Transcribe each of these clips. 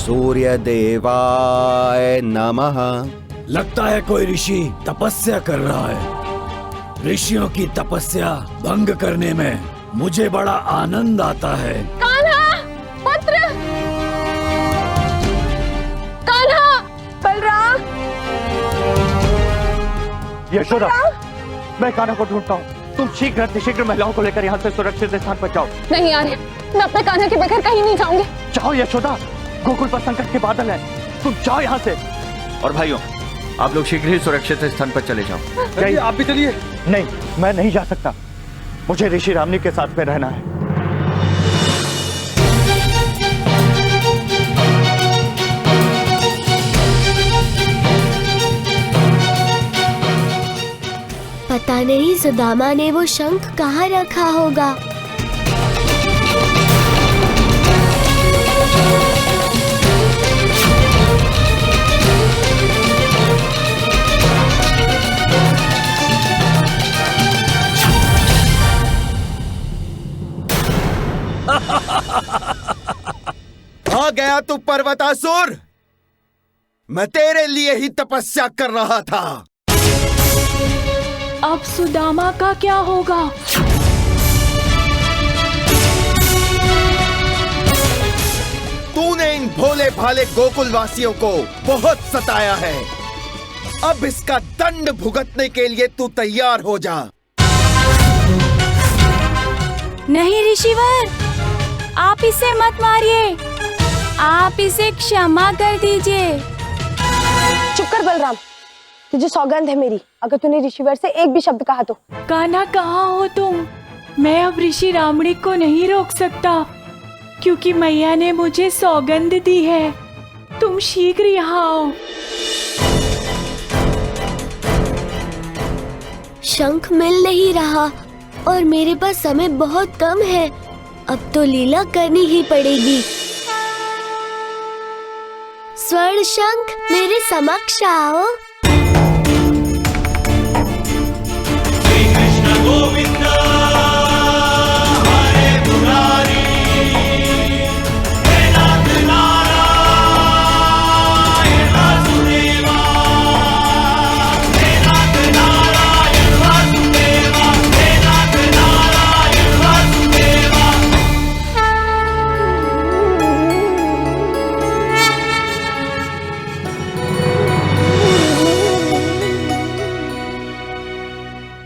सूर्य देवाय नमः। लगता है कोई ऋषि तपस्या कर रहा है। ऋषियों की तपस्या भंग करने में मुझे बड़ा आनंद आता है। कान्हा, पत्र! कान्हा, बलराम! यशोदा, मैं कान्हा को ढूंढता हूँ। तुम शीघ्र महिलाओं को लेकर यहाँ से सुरक्षित स्थान पर जाओ। नहीं आर्य, मैं अपने कान्हा के बगैर कहीं नहीं जाऊंगी। जाओ यशोदा, गोकुल पर संकट के बादल हैं। तुम जाओ यहाँ से। और भाइयों, आप लोग शीघ्र ही सुरक्षित स्थान पर चले जाओ। नहीं, आप भी चलिए। नहीं, मैं नहीं जा सकता। मुझे ऋषि रामनी के साथ में रहना है। पता नहीं सुदामा ने वो शंख कहाँ रखा होगा। आ गया तू पर्वतासुर। मैं तेरे लिए ही तपस्या कर रहा था। अब सुदामा का क्या होगा? तूने इन भोले भाले गोकुल वासियों को बहुत सताया है। अब इसका दंड भुगतने के लिए तू तैयार हो जा। नहीं ऋषिवर, आप इसे मत मारिए। आप इसे क्षमा कर दीजिए। चुप कर बलराम, तुझे सौगंध है मेरी, अगर तूने ऋषिवर से एक भी शब्द कहा तो। कान्हा, कहाँ हो तुम? मैं अब ऋषि रामणी को नहीं रोक सकता, क्योंकि मैया ने मुझे सौगंध दी है। तुम शीघ्र यहाँ आओ। शंख मिल नहीं रहा और मेरे पास समय बहुत कम है। अब तो लीला करनी ही पड़ेगी। स्वर्ण शंख, मेरे समक्ष आओ।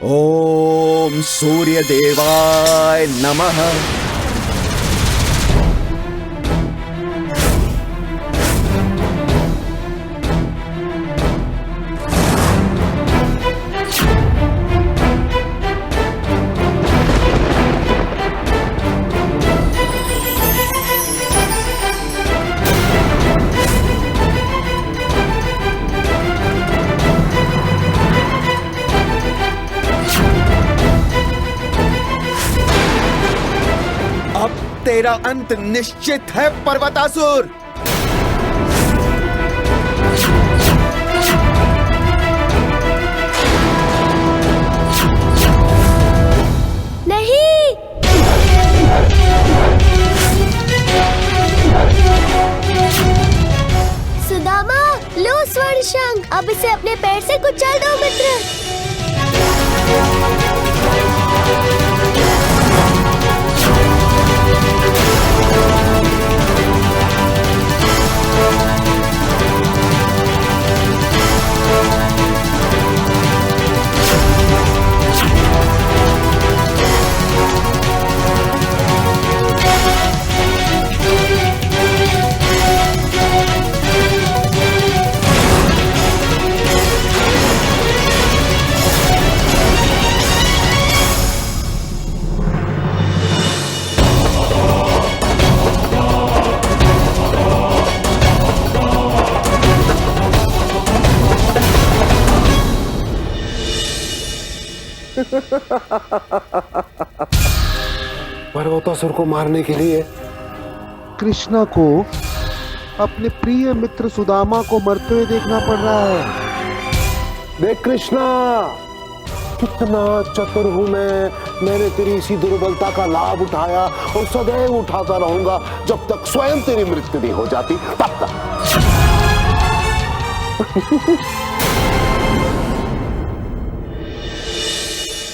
ओम सूर्य देवाय नमः। तेरा अंत निश्चित है पर्वतासुर। नहीं, सुदामा, लो स्वर्ण शंख। अब इसे अपने पैर से कुचल दो मित्र। पर्वतासुर को मारने के लिए कृष्णा को अपने प्रिय मित्र सुदामा को मरते हुए देखना पड़ रहा है। देख कृष्णा, कितना चतुर हूं मैंने तेरी इसी दुर्बलता का लाभ उठाया और सदैव उठाता रहूंगा जब तक स्वयं तेरी मृत्यु नहीं हो जाती, तब तक।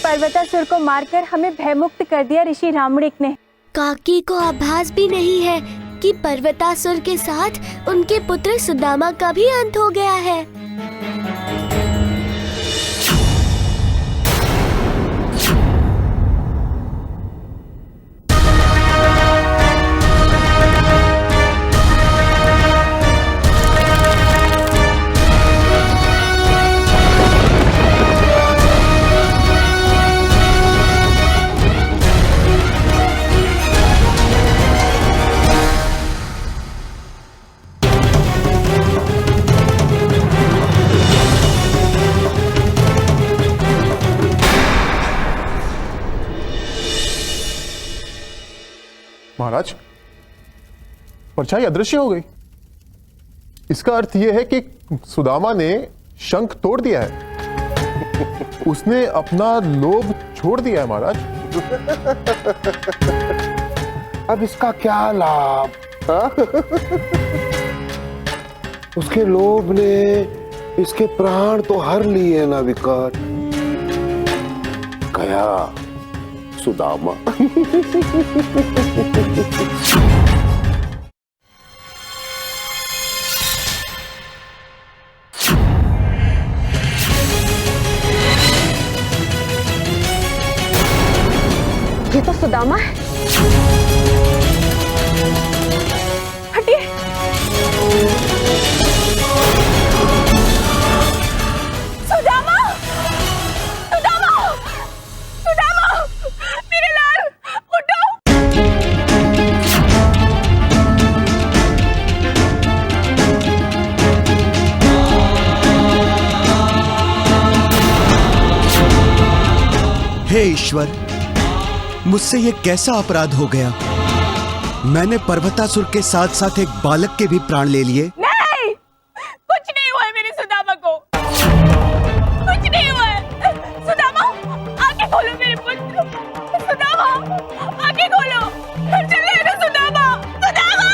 पर्वतासुर को मारकर हमें भयमुक्त कर दिया ऋषि रामणिक ने। काकी को आभास भी नहीं है कि पर्वतासुर के साथ उनके पुत्र सुदामा का भी अंत हो गया है। महाराज, परछाई अदृश्य हो गई। इसका अर्थ यह है कि सुदामा ने शंख तोड़ दिया है। उसने अपना लोभ छोड़ दिया है महाराज। अब इसका क्या लाभ? उसके लोभ ने इसके प्राण तो हर लिए ना विकट। गया सुदामा। ये तो सुदामा है। हटिए। सुदामा! सुदामा! सुदामा! मेरे लाल, उठो! हे ईश्वर, मुझसे ये कैसा अपराध हो गया? मैंने पर्वतासुर के साथ साथ एक बालक के भी प्राण ले लिए। नहीं, कुछ नहीं हुआ है मेरे सुदामा को, कुछ नहीं हुआ है। सुदामा, आंखें खोलो मेरे पुत्र। सुदामा, आंखें खोलो। चल रहे ना सुदामा, सुदामा।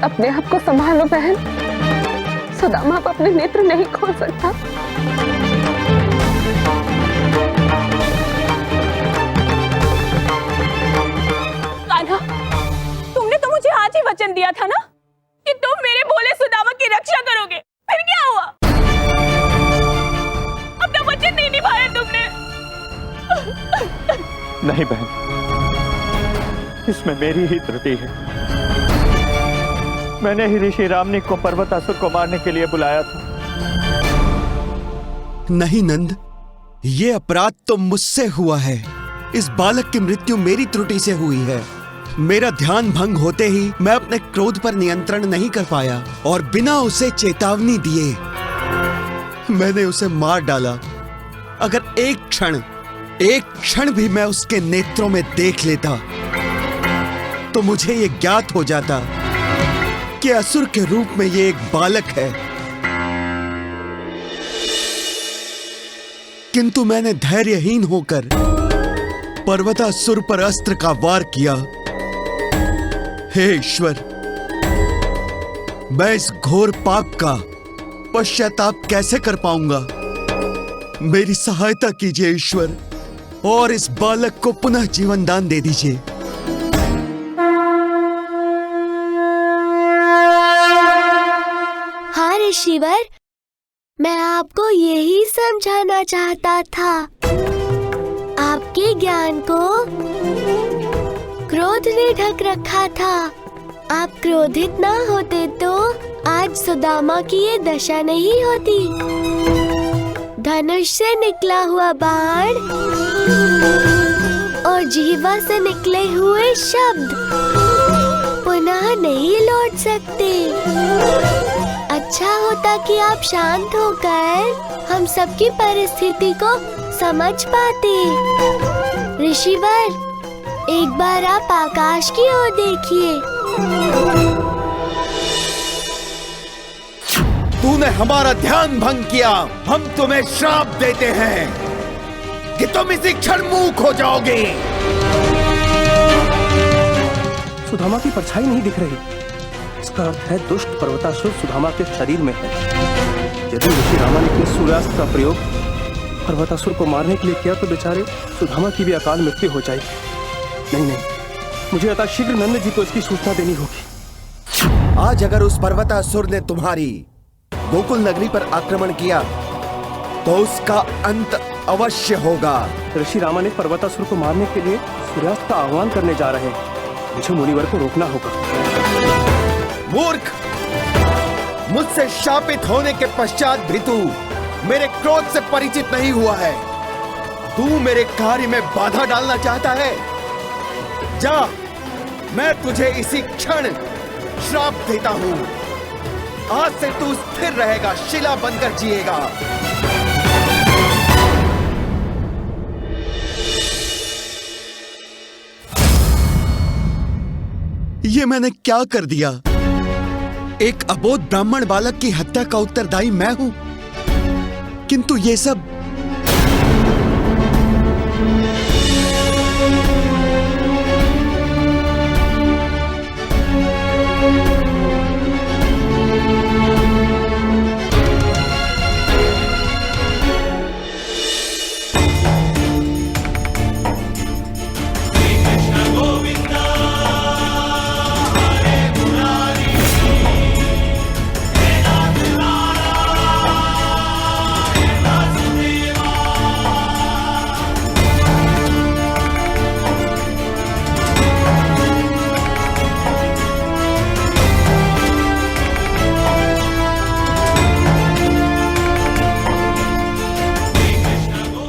अपने आप को संभालो बहन। सुदामा अब अपने नेत्र नहीं खोल सकता। कान्हा, तुमने तो मुझे आज ही वचन दिया था ना कि तुम मेरे भोले सुदामा की रक्षा करोगे। फिर क्या हुआ? अपना वचन नहीं निभाया तुमने। नहीं बहन, इसमें मेरी ही त्रुटि है। मैंने ही ऋषि रामनिक को पर्वतासुर को मारने के लिए बुलाया था। नहीं नंद, ये अपराध तो मुझसे हुआ है। इस बालक की मृत्यु मेरी त्रुटि से हुई है। मेरा ध्यान भंग होते ही मैं अपने क्रोध पर नियंत्रण नहीं कर पाया और बिना उसे चेतावनी दिए मैंने उसे मार डाला। अगर एक क्षण भी मैं उसके नेत्रों में देख लेता तो मुझे ये ज्ञात हो जाता कि असुर के रूप में ये एक बालक है। किंतु मैंने धैर्यहीन होकर पर्वतासुर पर अस्त्र का वार किया। हे ईश्वर, मैं इस घोर पाप का पश्चाताप कैसे कर पाऊंगा? मेरी सहायता कीजिए ईश्वर और इस बालक को पुनः जीवन दान दे दीजिए। हाँ ऋषिवर, मैं आपको यही समझाना चाहता था। आपके ज्ञान को क्रोध ने ढक रखा था। आप क्रोधित ना होते तो आज सुदामा की ये दशा नहीं होती। धनुष से निकला हुआ बाण और जीवा से निकले हुए शब्द पुनः नहीं लौट सकते। अच्छा होता कि आप शांत होकर हम सबकी परिस्थिति को समझ पाते। ऋषिवर, एक बार आप आकाश की ओर देखिए। तूने हमारा ध्यान भंग किया। हम तुम्हें श्राप देते हैं कि तुम इसी क्षण मूक हो जाओगे। सुदामा की परछाई नहीं दिख रही। इसका अर्थ है दुष्ट पर्वतासुर सुदामा के शरीर में है। यदि ऋषि रामा ने सूर्यास्त्र का प्रयोग पर्वतासुर को मारने के लिए किया तो बेचारे सुदामा की भी अकाल मृत्यु हो जाएगी। नहीं, मुझे अतः शीघ्र नंद जी को इसकी सूचना देनी होगी। आज अगर उस पर्वतासुर ने तुम्हारी गोकुल नगरी पर आक्रमण किया तो उसका अंत अवश्य होगा। ऋषि रामा ने पर्वतासुर को मारने के लिए सूर्यास्त्र का आह्वान करने जा रहे हैं। मुझे मुनिवर को रोकना होगा। मूर्ख, मुझसे शापित होने के पश्चात भी तू मेरे क्रोध से परिचित नहीं हुआ है। तू मेरे कार्य में बाधा डालना चाहता है। जा, मैं तुझे इसी क्षण श्राप देता हूं। आज से तू स्थिर रहेगा, शिला बनकर जिएगा। ये मैंने क्या कर दिया? एक अबोध ब्राह्मण बालक की हत्या का उत्तरदायी मैं हूं, किंतु ये सब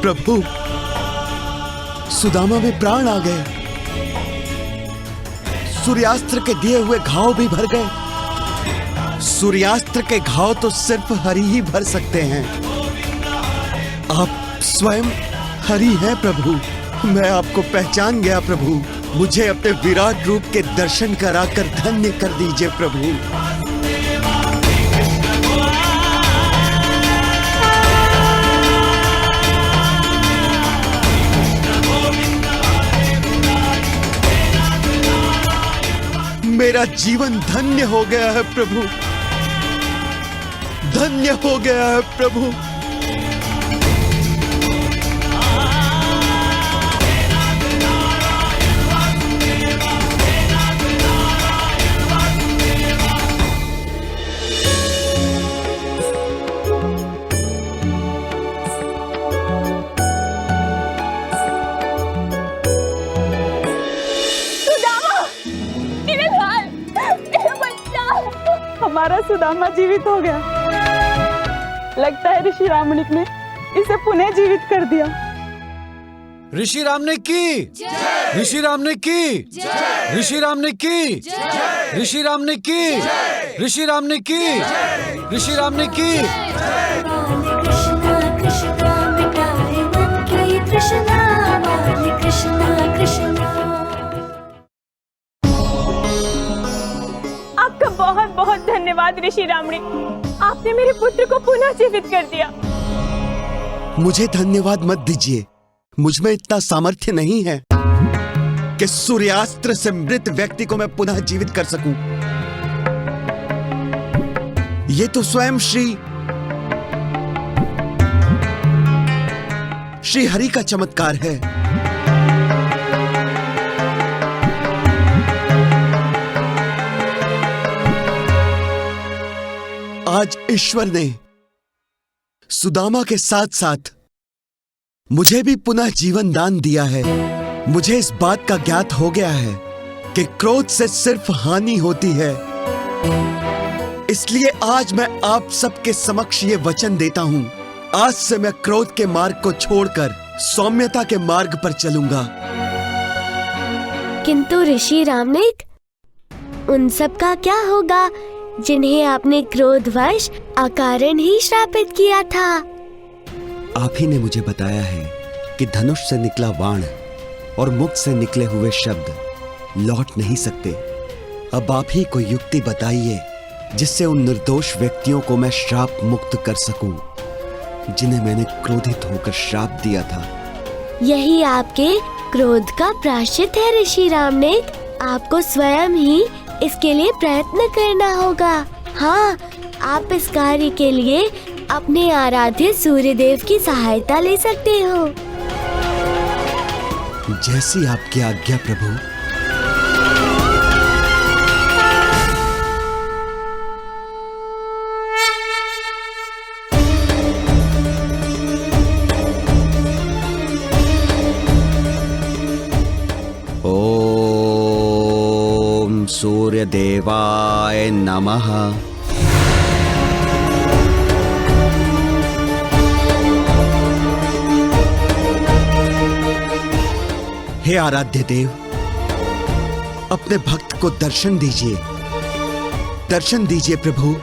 प्रभु, सुदामा में प्राण आ गए। सूर्यास्त्र के दिए हुए घाव भी भर गए। सूर्यास्त्र के घाव तो सिर्फ हरि ही भर सकते हैं। आप स्वयं हरि हैं प्रभु। मैं आपको पहचान गया प्रभु। मुझे अपने विराट रूप के दर्शन कराकर धन्य कर दीजिए प्रभु। मेरा जीवन धन्य हो गया है प्रभु, धन्य हो गया है प्रभु। हमारा सुदामा जीवित हो गया। लगता है ऋषि रामनिक ने इसे पुनः जीवित कर दिया। ऋषि राम ने की, ऋषि राम ने की, ऋषि राम ने की, ऋषि राम ने की, ऋषि राम ने की, ऋषि राम ने की। आपका बहुत बहुत धन्यवाद ऋषि रामनिक। आपने मेरे पुत्र को पुनः जीवित कर दिया। मुझे धन्यवाद मत दीजिए। मुझ में इतना सामर्थ्य नहीं है कि सूर्यास्त्र से मृत व्यक्ति को मैं पुनः जीवित कर सकूं। ये तो स्वयं श्री हरि का चमत्कार है। आज ईश्वर ने सुदामा के साथ साथ मुझे भी पुनः जीवन दान दिया है। मुझे इस बात का ज्ञात हो गया है कि क्रोध से सिर्फ हानि होती है। इसलिए आज मैं आप सबके समक्ष ये वचन देता हूं, आज से मैं क्रोध के मार्ग को छोड़कर सौम्यता के मार्ग पर चलूंगा। किंतु ऋषि रामनिक, उन सब का क्या होगा जिन्हें आपने क्रोधवश अकारण ही श्रापित किया था? आप ही ने मुझे बताया है कि धनुष से निकला बाण और मुख से निकले हुए शब्द लौट नहीं सकते। अब आप ही कोई युक्ति बताइए जिससे उन निर्दोष व्यक्तियों को मैं श्राप मुक्त कर सकूं, जिन्हें मैंने क्रोधित होकर श्राप दिया था। यही आपके क्रोध का प्रायश्चित है ऋषि रामनेक। आपको स्वयं ही इसके लिए प्रयत्न करना होगा। हाँ, आप इस कार्य के लिए अपने आराध्य सूर्यदेव की सहायता ले सकते हो। जैसी आपकी आज्ञा प्रभु। ओम सूर्यदेवाय नमः। हे आराध्य देव, अपने भक्त को दर्शन दीजिए, दर्शन दीजिए प्रभु।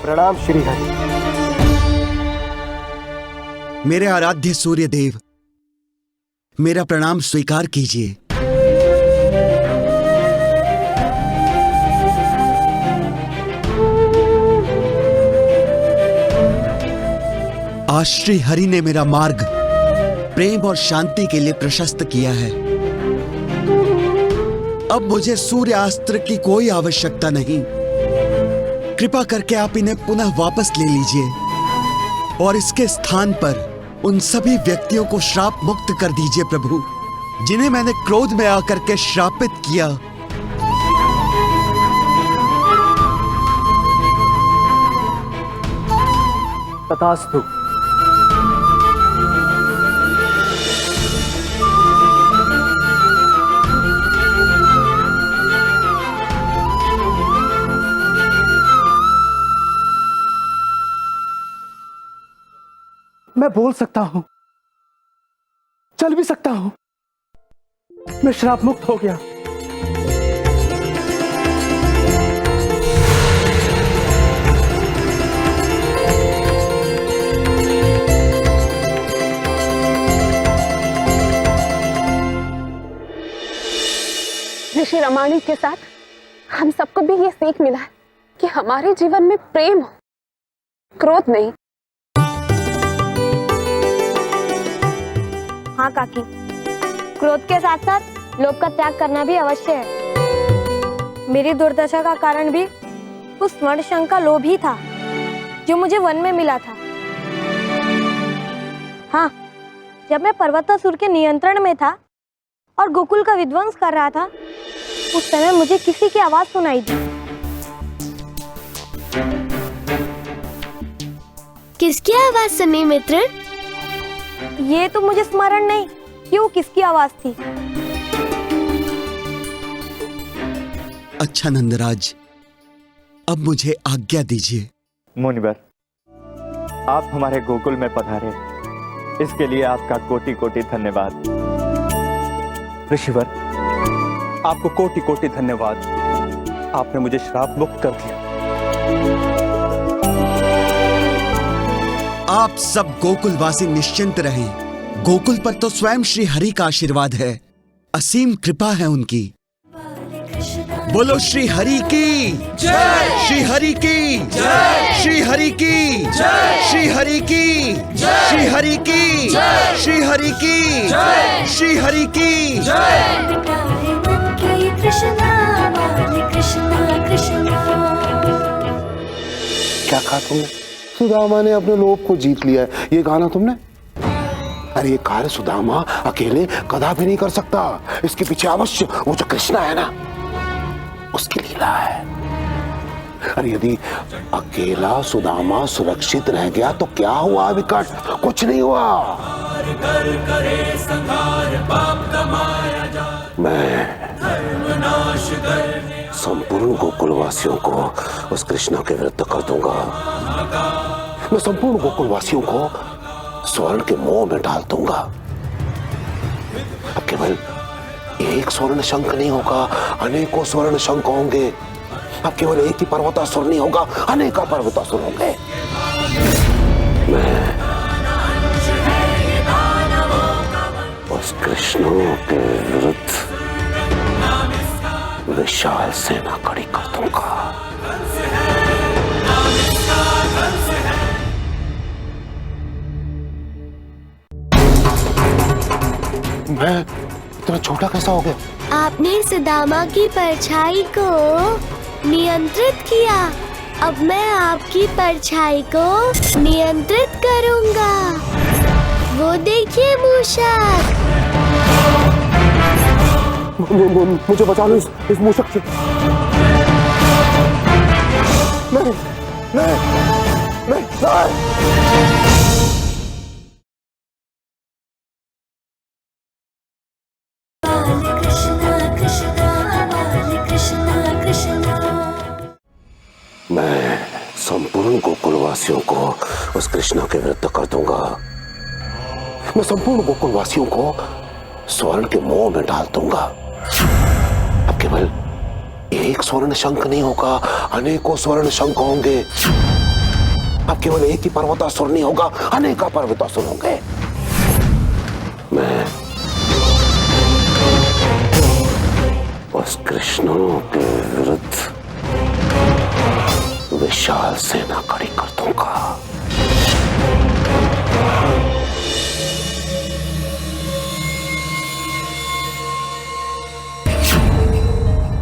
प्रणाम श्री हरि। मेरे आराध्य सूर्य देव, मेरा प्रणाम स्वीकार कीजिए। आज श्री हरि ने मेरा मार्ग प्रेम और शांति के लिए प्रशस्त किया है। अब मुझे सूर्यास्त्र की कोई आवश्यकता नहीं। कृपा करके आप इन्हें पुनः वापस ले लीजिए और इसके स्थान पर उन सभी व्यक्तियों को श्राप मुक्त कर दीजिए प्रभु, जिन्हें मैंने क्रोध में आकर के श्रापित किया। तथास्तु। मैं बोल सकता हूं, चल भी सकता हूं। मैं श्राप मुक्त हो गया। ऋषि रामायण के साथ हम सबको भी ये सीख मिला है कि हमारे जीवन में प्रेम हो, क्रोध नहीं। हाँ काकी, क्रोध के साथ साथ लोभ का त्याग करना भी अवश्य है। मेरी दुर्दशा का कारण भी उस स्वर्ण शंख का लोभ ही था जो मुझे वन में मिला था। हाँ, जब मैं पर्वतासुर के नियंत्रण में था और गोकुल का विध्वंस कर रहा था, उस समय मुझे किसी की आवाज सुनाई दी। किसकी आवाज सुनी मित्र? ये तो मुझे स्मरण नहीं कि वो किसकी आवाज थी। अच्छा नंदराज, अब मुझे आज्ञा दीजिए। मुनिवर, आप हमारे गोकुल में पधारे, इसके लिए आपका कोटि कोटि धन्यवाद। ऋषिवर, आपको कोटि कोटि धन्यवाद। आपने मुझे श्राप मुक्त कर दिया। आप सब गोकुलवासी निश्चिंत रहें। गोकुल पर तो स्वयं श्री हरि का आशीर्वाद है, असीम कृपा है उनकी। बोलो श्री हरि की जय, श्री हरि की जय, श्री हरि की जय, श्री हरि की जय, श्री हरि की जय, श्री हरि की जय, श्री हरि की जय। क्या कहा तुमने? सुदामा ने अपने लोभ को जीत लिया है, ये कहा ना तुमने? अरे ये कार्य सुदामा अकेले कदापि नहीं कर सकता। इसके पीछे अवश्य वो जो कृष्णा है ना, उसकी लीला है। अरे यदि अकेला सुदामा सुरक्षित रह गया तो क्या हुआ विकट? कुछ नहीं हुआ। मैं संपूर्ण गोकुलवासियों को उस कृष्णा के विरुद्ध कर दूंगा। मैं संपूर्ण गोकुलवासियों को स्वर्ण के मोह में डाल दूंगा। अब केवल एक स्वर्ण शंख नहीं होगा, अनेकों स्वर्ण शंख होंगे। अब केवल एक ही पर्वतासुर नहीं होगा, अनेका पर्वतासुर होंगे। मैं उस कृष्णों के विरुद्ध विशाल सेना खड़ी कर दूंगा। मैं इतना छोटा कैसा हो गया? आपने सुदामा की परछाई को नियंत्रित किया। अब मैं आपकी परछाई को नियंत्रित करूंगा। वो देखिए मूषक। मुझे बचा लो इस मूषक से। नहीं, नहीं, नहीं, नहीं। मैं संपूर्ण गोकुलवासियों को उस कृष्णा के विरुद्ध कर दूंगा। मैं संपूर्ण गोकुलवासियों को स्वर्ण के मोह में डाल दूंगा। अब केवल एक स्वर्ण शंख नहीं होगा, अनेकों स्वर्ण शंख होंगे। अब केवल एक ही पर्वतासुर नहीं होगा, अनेक पर्वतासुर होंगे। मैं उस कृष्णों के विरुद्ध विशाल सेना खड़ी कर दूंगा।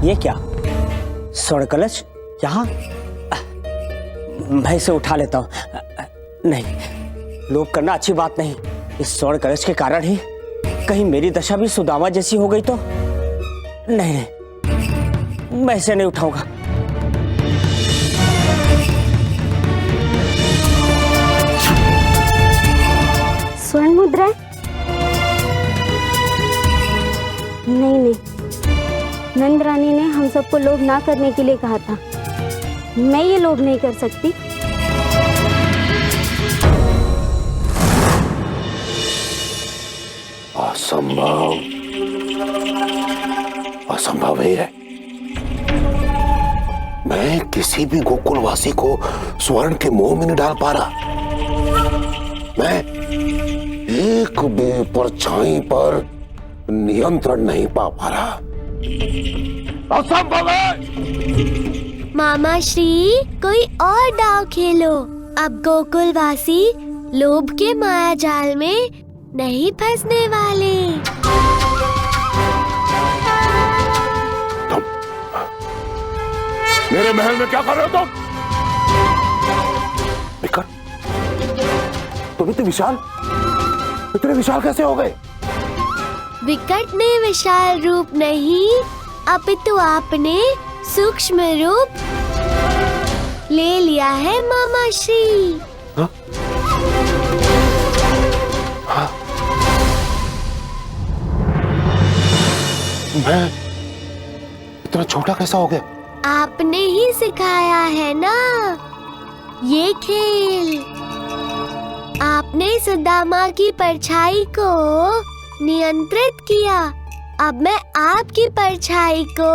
ये क्या स्वर्ण कलश यहाँ? मैं इसे उठा लेता हूँ। नहीं, लोभ करना अच्छी बात नहीं। इस स्वर्ण कलश के कारण ही कहीं मेरी दशा भी सुदामा जैसी हो गई तो? नहीं, मैं इसे नहीं उठाऊंगा। स्वर्ण मुद्रा? नहीं, नंद रानी ने हम सबको लोभ ना करने के लिए कहा था। मैं ये लोभ नहीं कर सकती। असंभव, असंभव ही है। मैं किसी भी गोकुलवासी को स्वर्ण के मोह में नहीं डाल पा रहा। मैं एक भी परछाई पर नियंत्रण नहीं पा रहा। असंभव है। मामा श्री, कोई और दाव खेलो। अब गोकुलवासी लोभ के माया जाल में नहीं फंसने वाले। तुम मेरे महल में क्या कर रहे हो तुम? विकट, तुम इतने विशाल कैसे हो गए? विकट ने विशाल रूप नहीं, अपितु आपने सूक्ष्म रूप ले लिया है मामा श्री। हाँ? हाँ? मैं इतना छोटा कैसा हो गया? आपने ही सिखाया है ना ये खेल। आपने सुदामा की परछाई को नियंत्रित किया। अब मैं आपकी परछाई को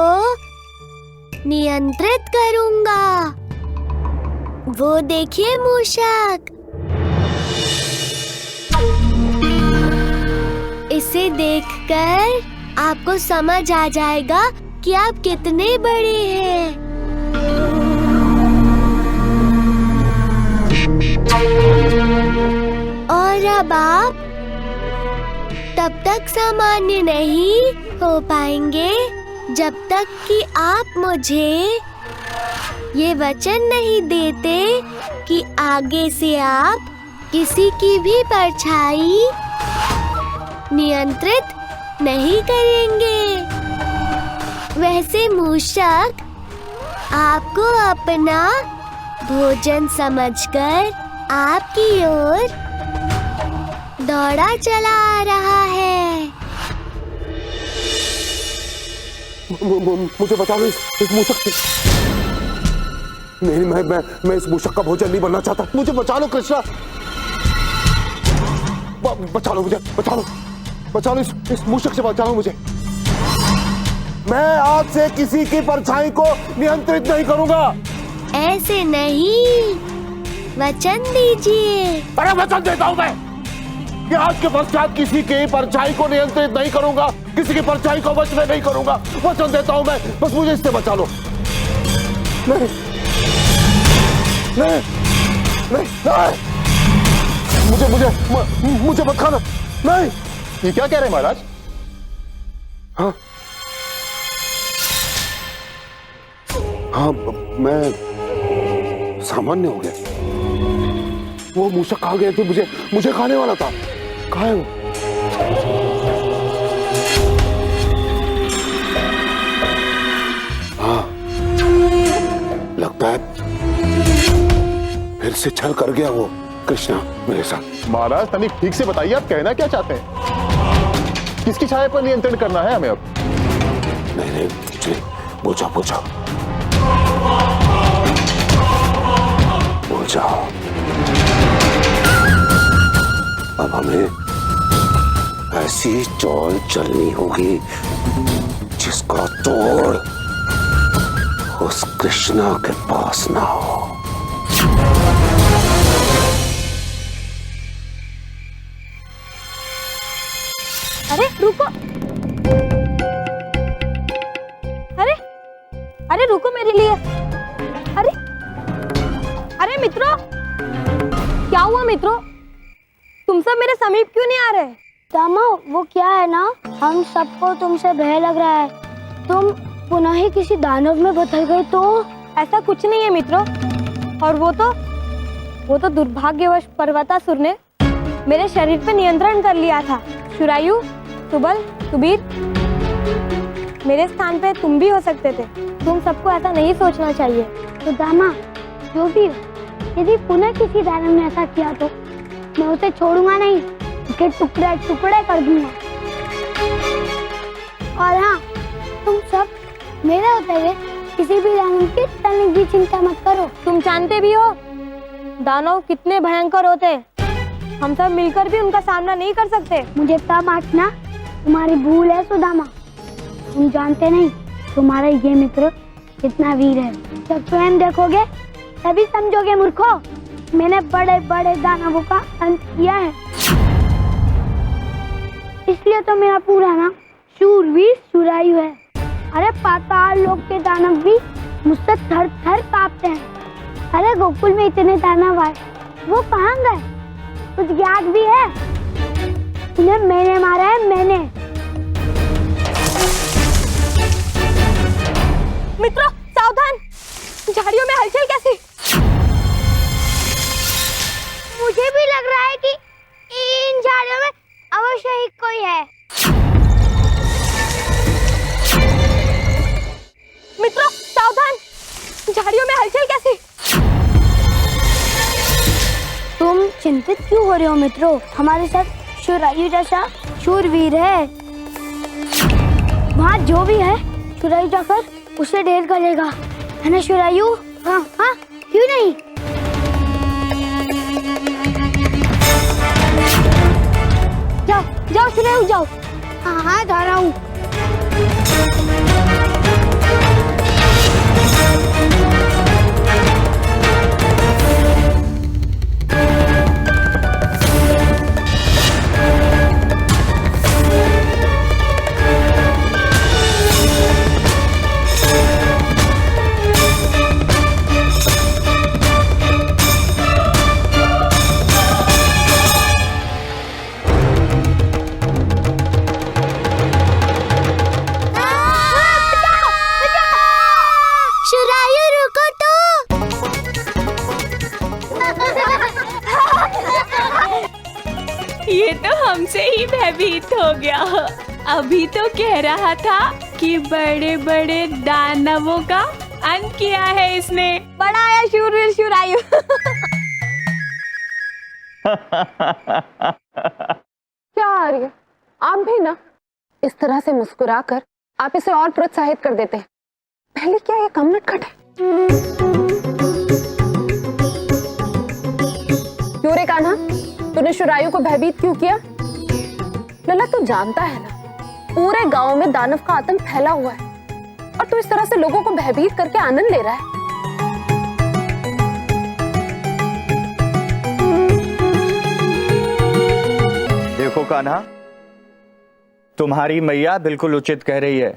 नियंत्रित करूंगा। वो देखिए मूषक। इसे देखकर आपको समझ आ जाएगा कि आप कितने बड़े हैं। और अब आप तब तक सामान्य नहीं हो पाएंगे जब तक कि आप मुझे ये वचन नहीं देते कि आगे से आप किसी की भी परछाई नियंत्रित नहीं करेंगे। वैसे मूषक आपको अपना भोजन समझकर आपकी ओर दौड़ा चला आ रहा है। मुझे बचा लो इस मूषक से। नहीं, मैं इस मूषक का भोजन नहीं बनना चाहता। मुझे बचा लो कृष्णा। बचा लो मुझे, बचा लो इस मूषक से, बचा लो मुझे। मैं आज से किसी की परछाई को नियंत्रित नहीं करूंगा। ऐसे नहीं, वचन दीजिए। अरे वचन देता हूं मैं। कि आज के पश्चात किसी की परछाई को नियंत्रित नहीं करूंगा, किसी की परछाई को वश में नहीं करूंगा। वचन देता हूं मैं, बस मुझे इससे बचा लो। नहीं नहीं नहीं, नहीं। मुझे मत खाना। नहीं। ये क्या कह रहे हैं महाराज? हाँ हाँ, मैं सामान्य हो गया। वो मूषक खा गया कि मुझे खाने वाला था। कहाँ है वो? हाँ, लगता है फिर से छल कर गया वो कृष्णा मेरे साथ। महाराज तनिक ठीक से बताइए, आप कहना क्या चाहते हैं? किसकी छाया पर नियंत्रण करना है हमें अब? नहीं, पूछो अब हमें ऐसी चौल चलनी होगी जिसका तोड़ उस कृष्णा के पास ना हो। अरे रुको, अरे रुको मेरे लिए। अरे मित्रों, क्या हुआ मित्रों? तुम सब मेरे समीप क्यों नहीं आ रहे? दामा, वो क्या है ना, हम सबको तुमसे भय लग रहा है। तुम पुनः ही किसी दानव में बदल गए तो? ऐसा कुछ नहीं है मित्रों। और वो तो दुर्भाग्यवश पर्वतासुर ने मेरे शरीर पे नियंत्रण कर लिया था। शुरायु, सुबल, सुबीर, मेरे स्थान पे तुम भी हो सकते थे। तुम सबको ऐसा नहीं सोचना चाहिए। तो दामा, जो भी हो, यदि पुनः किसी दानव ने ऐसा किया तो मैं उसे छोड़ूंगा नहीं, उसके टुकड़े टुकड़े कर दूंगा। और हाँ, तुम सब मेरे होते हुए किसी भी दानव की तनिक भी चिंता मत करो। तुम जानते भी हो दानव कितने भयंकर होते हैं। हम सब मिलकर भी उनका सामना नहीं कर सकते। मुझे तब आंकना तुम्हारी भूल है सुदामा। तुम जानते नहीं तुम्हारा ये मित्र कितना वीर है। जब स्वयं देखोगे तभी समझोगे मूर्खो, मैंने बड़े बड़े दानवों का अंत किया है। इसलिए तो मेरा पूरा नाम शूरवीर शुरायु है। अरे पाताल लोक के दानव भी मुझसे थर थर कांपते हैं। अरे गोकुल में इतने दानव आए, वो कहाँ गए? कुछ ज्ञात भी है? उन्हें मैंने मारा है, मैंने। मित्रों सावधान, झाड़ियों में हलचल कैसी? मुझे भी लग रहा है कि इन झाड़ियों में अवश्य ही कोई है। मित्रों सावधान, झाड़ियों में हलचल कैसी? तुम चिंतित क्यों हो रहे हो मित्रों? हमारे साथ शुरायु जैसा शूरवीर है। वहाँ जो भी है शुरायु जाकर उसे ढेर कर लेगा, है ना शुरायु? हाँ हाँ, क्यों नहीं? जाओ जाओ शुरायु जाओ। हाँ हाँ, जा रहा हूँ। ये तो हमसे ही भयभीत हो गया। अभी तो कह रहा था कि बड़े बड़े दानवों का अंत किया है इसने। बड़ा आया शूरवीर शुरायु। क्या आ रही है? आप भी ना इस तरह से मुस्कुराकर आप इसे और प्रोत्साहित कर देते हैं। पहले क्या ये कम नटखट है? क्यों रे कान्हा, तूने शुरायु को भयभीत क्यों किया? लला, तू जानता है ना पूरे गांव में दानव का आतंक फैला हुआ है और तू इस तरह से लोगों को भयभीत करके आनंद ले रहा है। देखो कान्हा, तुम्हारी मैया बिल्कुल उचित कह रही है।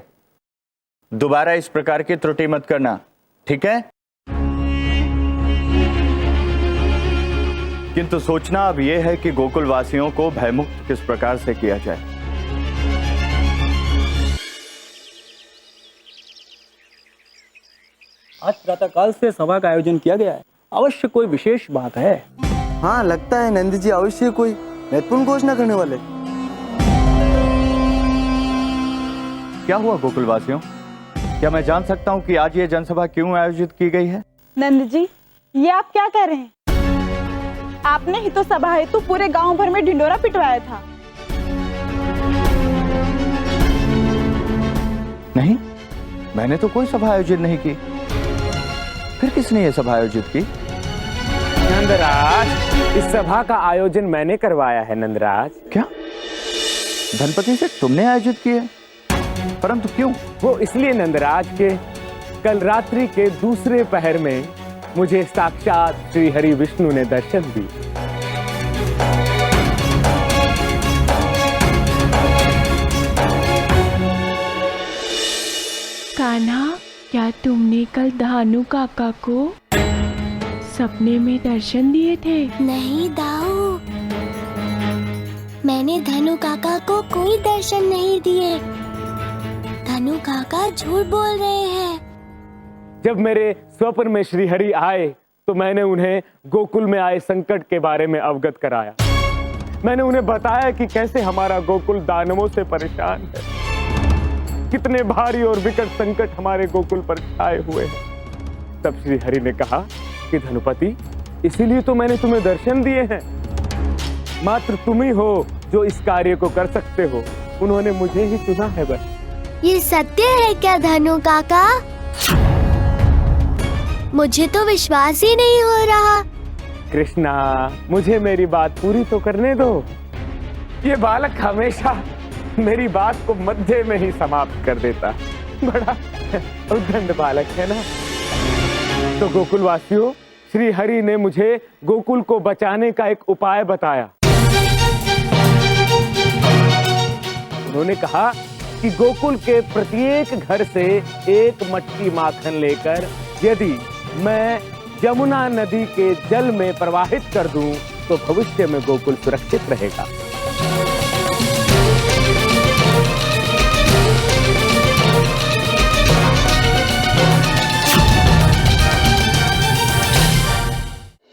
दोबारा इस प्रकार की त्रुटि मत करना, ठीक है? किंतु सोचना अब यह है कि गोकुल वासियों को भयमुक्त किस प्रकार से किया जाए। आज प्रातःकाल से सभा का आयोजन किया गया है, अवश्य कोई विशेष बात है। हाँ, लगता है नंदी जी अवश्य कोई महत्वपूर्ण घोषणा करने वाले। क्या हुआ गोकुल वासियों? क्या मैं जान सकता हूं कि आज ये जनसभा क्यों आयोजित की गई है? नंद जी, ये आप क्या कह रहे हैं? आपने ही तो सभा हेतु पूरे गांव भर में ढिंडोरा पिटवाया था। नहीं, मैंने तो कोई सभा आयोजित नहीं की। फिर किसने ये सभा आयोजित की? नंदराज, इस सभा का आयोजन मैंने करवाया है नंदराज। क्या धनपति से तुमने आयोजित की है? परंतु क्यों? वो इसलिए नंदराज के कल रात्रि के दूसरे पहर में मुझे साक्षात श्री हरि विष्णु ने दर्शन दी। कान्हा, क्या तुमने कल धानु काका को सपने में दर्शन दिए थे? नहीं दाऊ, मैंने धनु काका को कोई दर्शन नहीं दिए। धनु काका झूठ बोल रहे हैं। जब मेरे स्वप्न में श्री हरि आए तो मैंने उन्हें गोकुल में आए संकट के बारे में अवगत कराया। मैंने उन्हें बताया कि कैसे हमारा गोकुल दानवों से परेशान है, कितने भारी और विकट संकट हमारे गोकुल पर छाए हुए हैं। तब श्री हरि ने कहा कि धनुपति, इसीलिए तो मैंने तुम्हें दर्शन दिए हैं। मात्र तुम ही हो जो इस कार्य को कर सकते हो। उन्होंने मुझे ही चुना है बस। ये सत्य है क्या धनु काका? मुझे तो विश्वास ही नहीं हो रहा। कृष्णा, मुझे मेरी बात पूरी तो करने दो। ये बालक हमेशा मेरी बात को मध्य में ही समाप्त कर देता। बड़ा उद्दंड बालक है ना। तो गोकुल वासियों, श्री हरि ने मुझे गोकुल को बचाने का एक उपाय बताया। उन्होंने कहा कि गोकुल के प्रत्येक घर से एक मटकी माखन लेकर यदि मैं यमुना नदी के जल में प्रवाहित कर दूं तो भविष्य में गोकुल सुरक्षित रहेगा।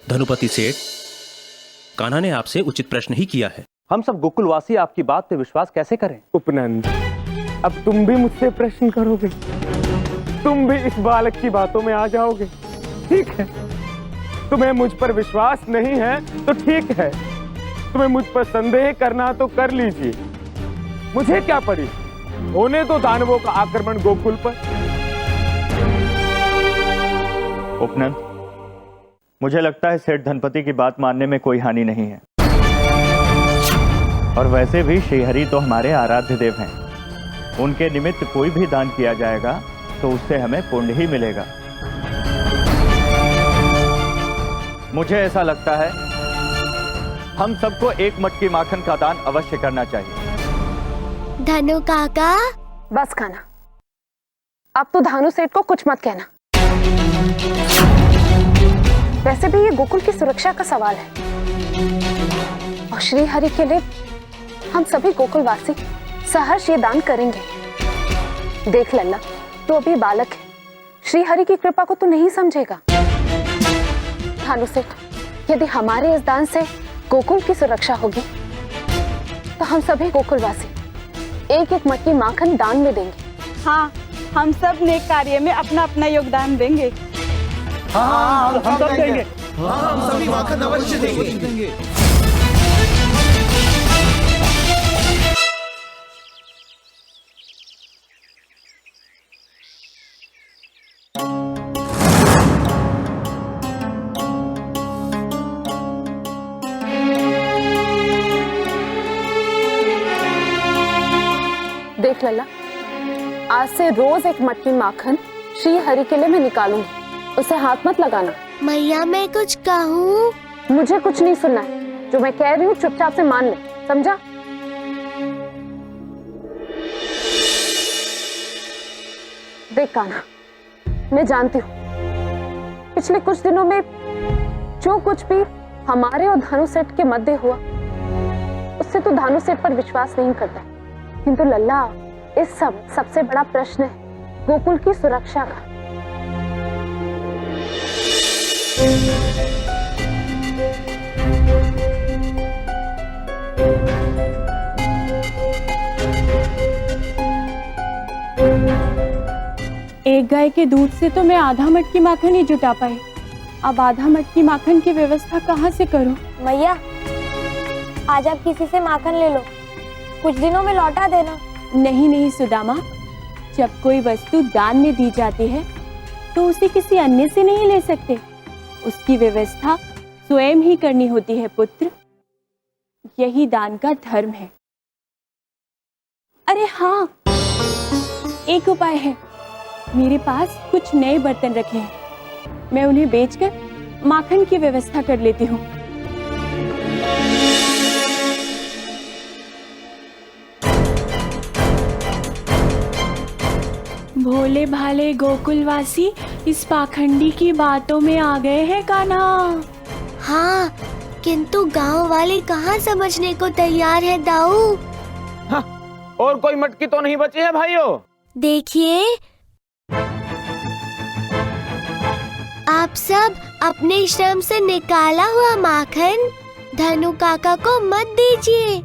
धनुपति सेठ, कान्हा ने आपसे उचित प्रश्न ही किया है। हम सब गोकुलवासी आपकी बात पे विश्वास कैसे करें? उपनंद, अब तुम भी मुझसे प्रश्न करोगे? तुम भी इस बालक की बातों में आ जाओगे? ठीक है, तुम्हें मुझ पर विश्वास नहीं है तो ठीक है, तुम्हें मुझ पर संदेह करना तो कर लीजिए। मुझे क्या पड़ी, होने दो दानवों का आक्रमण गोकुल पर। उपनंद, मुझे लगता है सेठ धनपति की बात मानने में कोई हानि नहीं है। और वैसे भी श्रीहरि तो हमारे आराध्य देव हैं। उनके निमित्त कोई भी दान किया जाएगा तो उससे हमें पुण्य ही मिलेगा। मुझे ऐसा लगता है हम सबको एक मटकी माखन का दान अवश्य करना चाहिए। धनु काका, बस कान्हा, अब तो धानु सेठ को कुछ मत कहना। वैसे भी ये गोकुल की सुरक्षा का सवाल है और श्री हरि के लिए हम सभी गोकुलवासी सहर्ष ये दान करेंगे। देख लल्ला, तू अभी बालक है, श्री हरि की कृपा को तू नहीं समझेगा। धानु सेठ, यदि हमारे इस दान से गोकुल की सुरक्षा होगी तो हम सभी गोकुलवासी एक एक मटकी माखन दान में देंगे। हाँ, हम सब नेक कार्य में अपना अपना योगदान देंगे। हाँ, हम सब देंगे। हाँ, हम सभी माखन अवश्य देंगे। देख लल्ला, आज से रोज एक मटकी माखन श्री हरि के लिए मैं निकालूंगी, उसे हाथ मत लगाना। मैया, मैं कुछ कहूँ? मुझे कुछ नहीं सुनना है, जो मैं कह रही हूँ चुपचाप से मान ले, समझा? देख कान्हा, मैं जानती हूँ पिछले कुछ दिनों में जो कुछ भी हमारे और धानु सेठ के मध्य हुआ, उससे तो धानु सेठ पर विश्वास नहीं करता, किंतु लल्ला, इस सब सबसे बड़ा प्रश्न है गोकुल की सुरक्षा का। एक गाय के दूध से तो मैं आधा मटकी माखन ही जुटा पाई, अब आधा मटकी माखन की व्यवस्था कहाँ से करूं? मैया, आज आप किसी से माखन ले लो, कुछ दिनों में लौटा देना। नहीं नहीं सुदामा, जब कोई वस्तु दान में दी जाती है तो उसे किसी अन्य से नहीं ले सकते, उसकी व्यवस्था स्वयं ही करनी होती है पुत्र, यही दान का धर्म है। अरे हाँ, एक उपाय है, मेरे पास कुछ नए बर्तन रखे हैं, मैं उन्हें बेचकर माखन की व्यवस्था कर लेती हूँ। भोले भाले गोकुलवासी इस पाखंडी की बातों में आ गए हैं कान्हा। हाँ, किंतु गांव वाले कहाँ समझने को तैयार है दाऊ। हाँ, और कोई मटकी तो नहीं बची है भाइयों? देखिए, आप सब अपने श्रम से निकाला हुआ माखन धनु काका को मत दीजिए,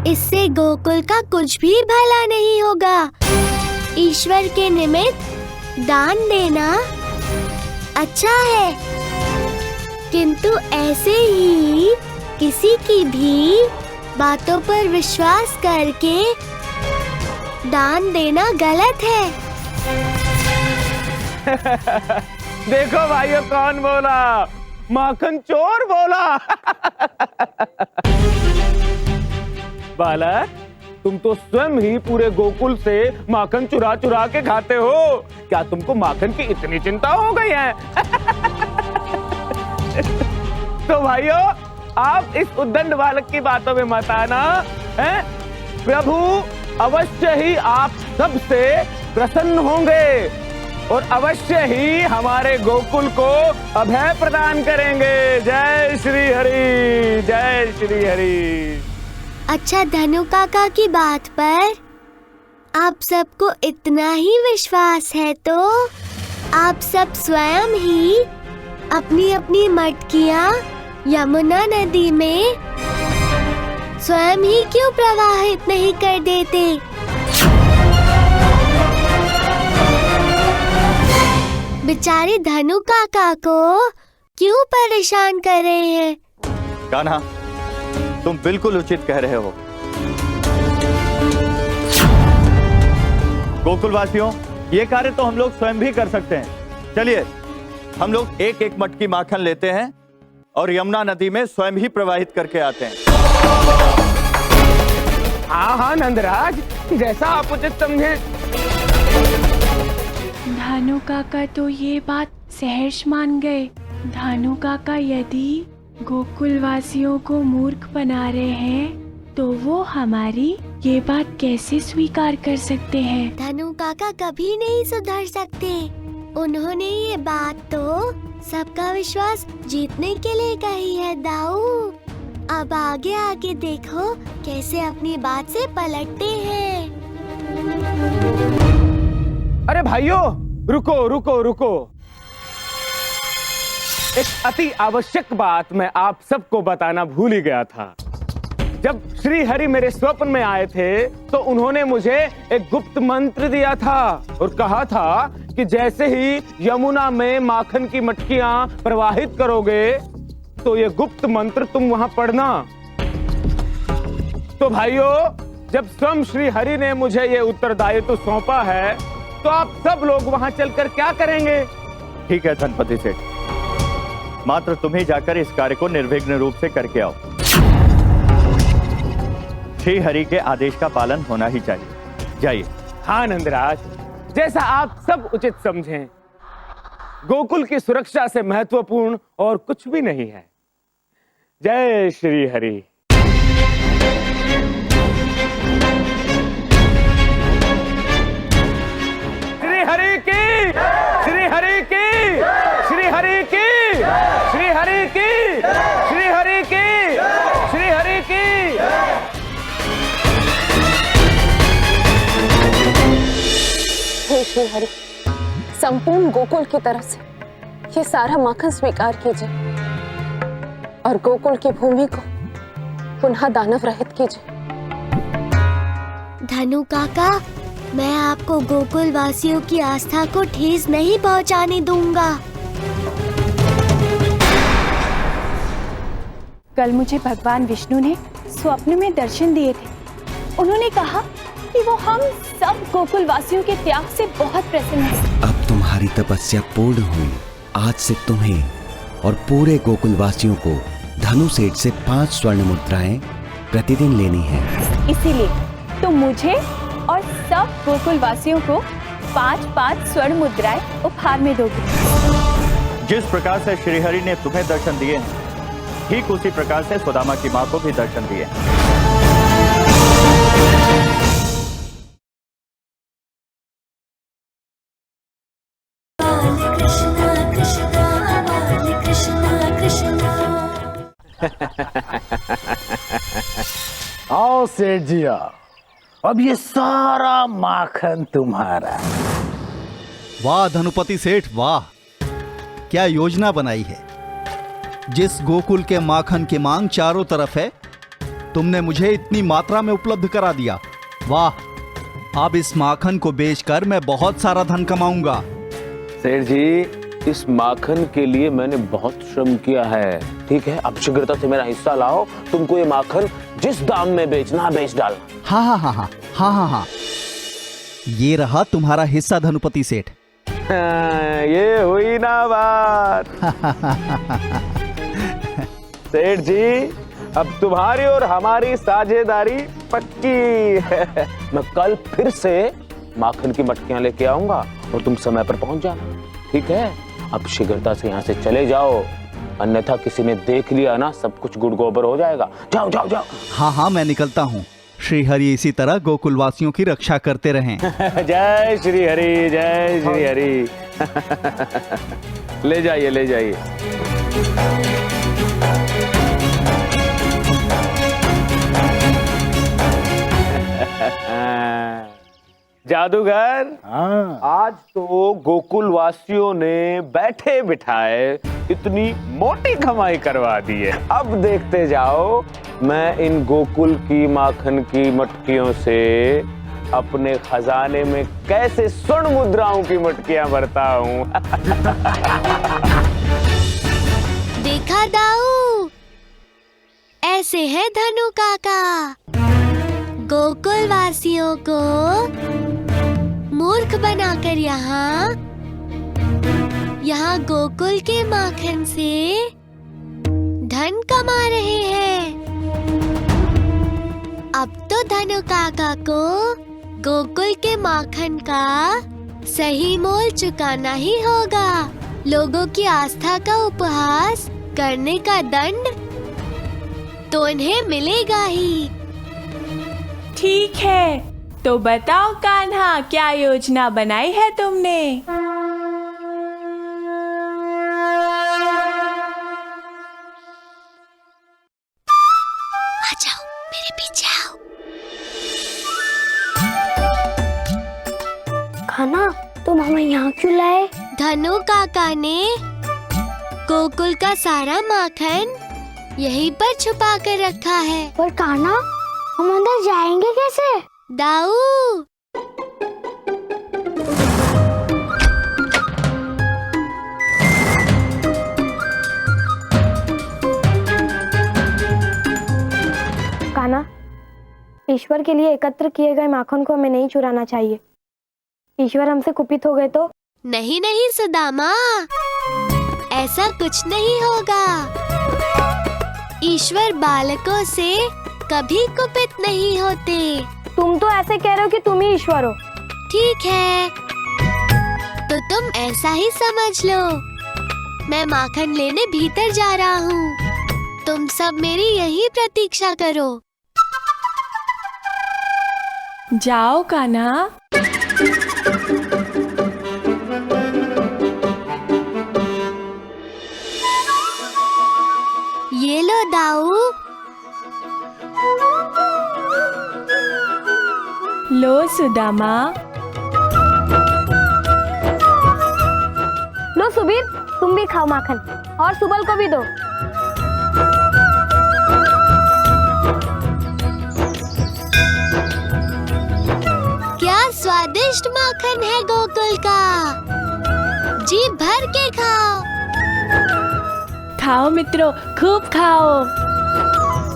इससे गोकुल का कुछ भी भला नहीं होगा। ईश्वर के निमित्त दान देना अच्छा है, किंतु ऐसे ही किसी की भी बातों पर विश्वास करके दान देना गलत है। देखो भाइयों, कौन बोला? माखन चोर बोला। बालक, तुम तो स्वयं ही पूरे गोकुल से माखन चुरा चुरा के खाते हो, क्या तुमको माखन की इतनी चिंता हो गई है? तो भाइयों, आप इस उद्दंड बालक की बातों में मत आना, हैं? प्रभु अवश्य ही आप सबसे प्रसन्न होंगे और अवश्य ही हमारे गोकुल को अभय प्रदान करेंगे। जय श्री हरि, जय श्री हरि। अच्छा, धनु काका की बात पर आप सबको इतना ही विश्वास है तो आप सब स्वयं ही अपनी अपनी मटकियां यमुना नदी में स्वयं ही क्यों प्रवाहित नहीं कर देते? बेचारे धनु काका को क्यों परेशान कर रहे हैं? कान्हा, तुम बिल्कुल उचित कह रहे हो। गोकुलवासियों, ये कार्य तो हम लोग स्वयं भी कर सकते हैं। चलिए, हम लोग एक एक मटकी माखन लेते हैं और यमुना नदी में स्वयं ही प्रवाहित करके आते हैं। हाँ हाँ नंदराज, जैसा आप उचित समझे। धानु काका तो ये बात सहर्ष मान गए। धानु काका यदि गोकुल वासियों को मूर्ख बना रहे हैं तो वो हमारी ये बात कैसे स्वीकार कर सकते हैं? धनु काका कभी नहीं सुधर सकते। उन्होंने ये बात तो सबका विश्वास जीतने के लिए कही है दाऊ। अब आगे आगे देखो कैसे अपनी बात से पलटते हैं। अरे भाइयों, रुको रुको रुको, एक अति आवश्यक बात मैं आप सबको बताना भूल ही गया था। जब श्री हरि मेरे स्वप्न में आए थे तो उन्होंने मुझे एक गुप्त मंत्र दिया था और कहा था कि जैसे ही यमुना में माखन की मटकियां प्रवाहित करोगे तो ये गुप्त मंत्र तुम वहां पढ़ना। तो भाइयों, जब स्वयं श्री हरि ने मुझे ये उत्तरदायित्व सौंपा है तो आप सब लोग वहां चलकर क्या करेंगे? ठीक है धनपति सेठ, मात्र तुम ही जाकर इस कार्य को निर्विघ्न रूप से करके आओ। श्री हरि के आदेश का पालन होना ही चाहिए। जाइए। हाँ नंदराज, जैसा आप सब उचित समझें। गोकुल की सुरक्षा से महत्वपूर्ण और कुछ भी नहीं है। जय श्री हरि। श्री हरि, संपूर्ण गोकुल की तरफ से ये सारा माखन स्वीकार कीजिए और गोकुल की भूमि को पुनः दानव रहित कीजिए। धनु काका, मैं आपको गोकुल वासियों की आस्था को ठेस नहीं पहुंचाने दूंगा। कल मुझे भगवान विष्णु ने स्वप्न में दर्शन दिए थे। उन्होंने कहा कि वो हम सब गोकुल वासियों के त्याग से बहुत प्रसन्न हैं। अब तुम्हारी तपस्या पूर्ण हुई। आज से तुम्हें और पूरे गोकुल वासियों को धनु सेठ से 5 स्वर्ण मुद्राएं प्रतिदिन लेनी है। इसीलिए तुम मुझे और सब गोकुल वासियों को 5-5 स्वर्ण मुद्राएं उपहार में दोगे। जिस प्रकार से श्रीहरि ने तुम्हें दर्शन दिए हैं, ठीक उसी प्रकार से सुदामा की मां को भी दर्शन दिए। आओ सेठ जी आओ, अब ये सारा माखन तुम्हारा। वाह धनुपति सेठ वाह, क्या योजना बनाई है। जिस गोकुल के माखन की मांग चारों तरफ है, तुमने मुझे इतनी मात्रा में उपलब्ध करा दिया। वाह, अब इस माखन को बेचकर मैं बहुत सारा धन कमाऊंगा। सेठ जी, इस माखन के लिए मैंने बहुत श्रम किया है। ठीक है, अब शीघ्रता से मेरा हिस्सा लाओ। तुमको ये माखन जिस दाम में बेचना बेच डालना। हाँ हाँ हाँ हाँ हाँ हाँ हाँ, ये रहा तुम्हारा हिस्सा धनुपति सेठ। ये हुई ना बात। सेठ जी, अब तुम्हारी और हमारी साझेदारी पक्की है। मैं कल फिर से माखन की मटकियां लेके आऊंगा और तुम समय पर पहुंच जाना। ठीक है, अब शीघ्रता से यहाँ से चले जाओ, अन्यथा किसी ने देख लिया ना, सब कुछ गुड़ गोबर हो जाएगा। जाओ जाओ जाओ। हाँ हाँ, मैं निकलता हूँ। श्री हरि इसी तरह गोकुल वासियों की रक्षा करते रहें। जय श्री हरि, जय श्री हरि। ले जाइए ले जाइए। जादूगर, आज तो गोकुल वासियों ने बैठे बिठाए इतनी मोटी कमाई करवा दी है। अब देखते जाओ, मैं इन गोकुल की माखन की मटकियों से अपने खजाने में कैसे स्वर्ण मुद्राओं की मटकियां भरता हूँ। देखा दाऊ, ऐसे है धनु काका। गोकुल वासियों को मूर्ख बनाकर यहाँ गोकुल के माखन से धन कमा रहे हैं। अब तो धनु काका को गोकुल के माखन का सही मोल चुकाना ही होगा। लोगों की आस्था का उपहास करने का दंड तो इन्हें मिलेगा ही। ठीक है, तो बताओ कान्हा, क्या योजना बनाई है तुमने? आ जाओ, मेरे पीछे आओ। खाना, तुम हमें यहाँ क्यों लाए? धनु काका ने गोकुल का सारा माखन यहीं पर छुपा कर रखा है। पर कान्हा, हम अंदर जाएंगे कैसे? दाऊ, कान्हा, ईश्वर के लिए एकत्र किए गए माखन को हमें नहीं चुराना चाहिए। ईश्वर हमसे कुपित हो गए तो? नहीं नहीं सुदामा, ऐसा कुछ नहीं होगा। ईश्वर बालकों से कभी कुपित नहीं होते। तुम तो ऐसे कह रहे हो कि तुम ही ईश्वर हो। ठीक है, तो तुम ऐसा ही समझ लो। मैं माखन लेने भीतर जा रहा हूँ। तुम सब मेरी यही प्रतीक्षा करो। जाओ कान्हा। ये लो दाऊ। लो सुदामा। तुम भी खाओ माखन और सुबल को भी दो। क्या स्वादिष्ट माखन है गोकुल का, जी भर के खाओ। खाओ मित्रों, खूब खाओ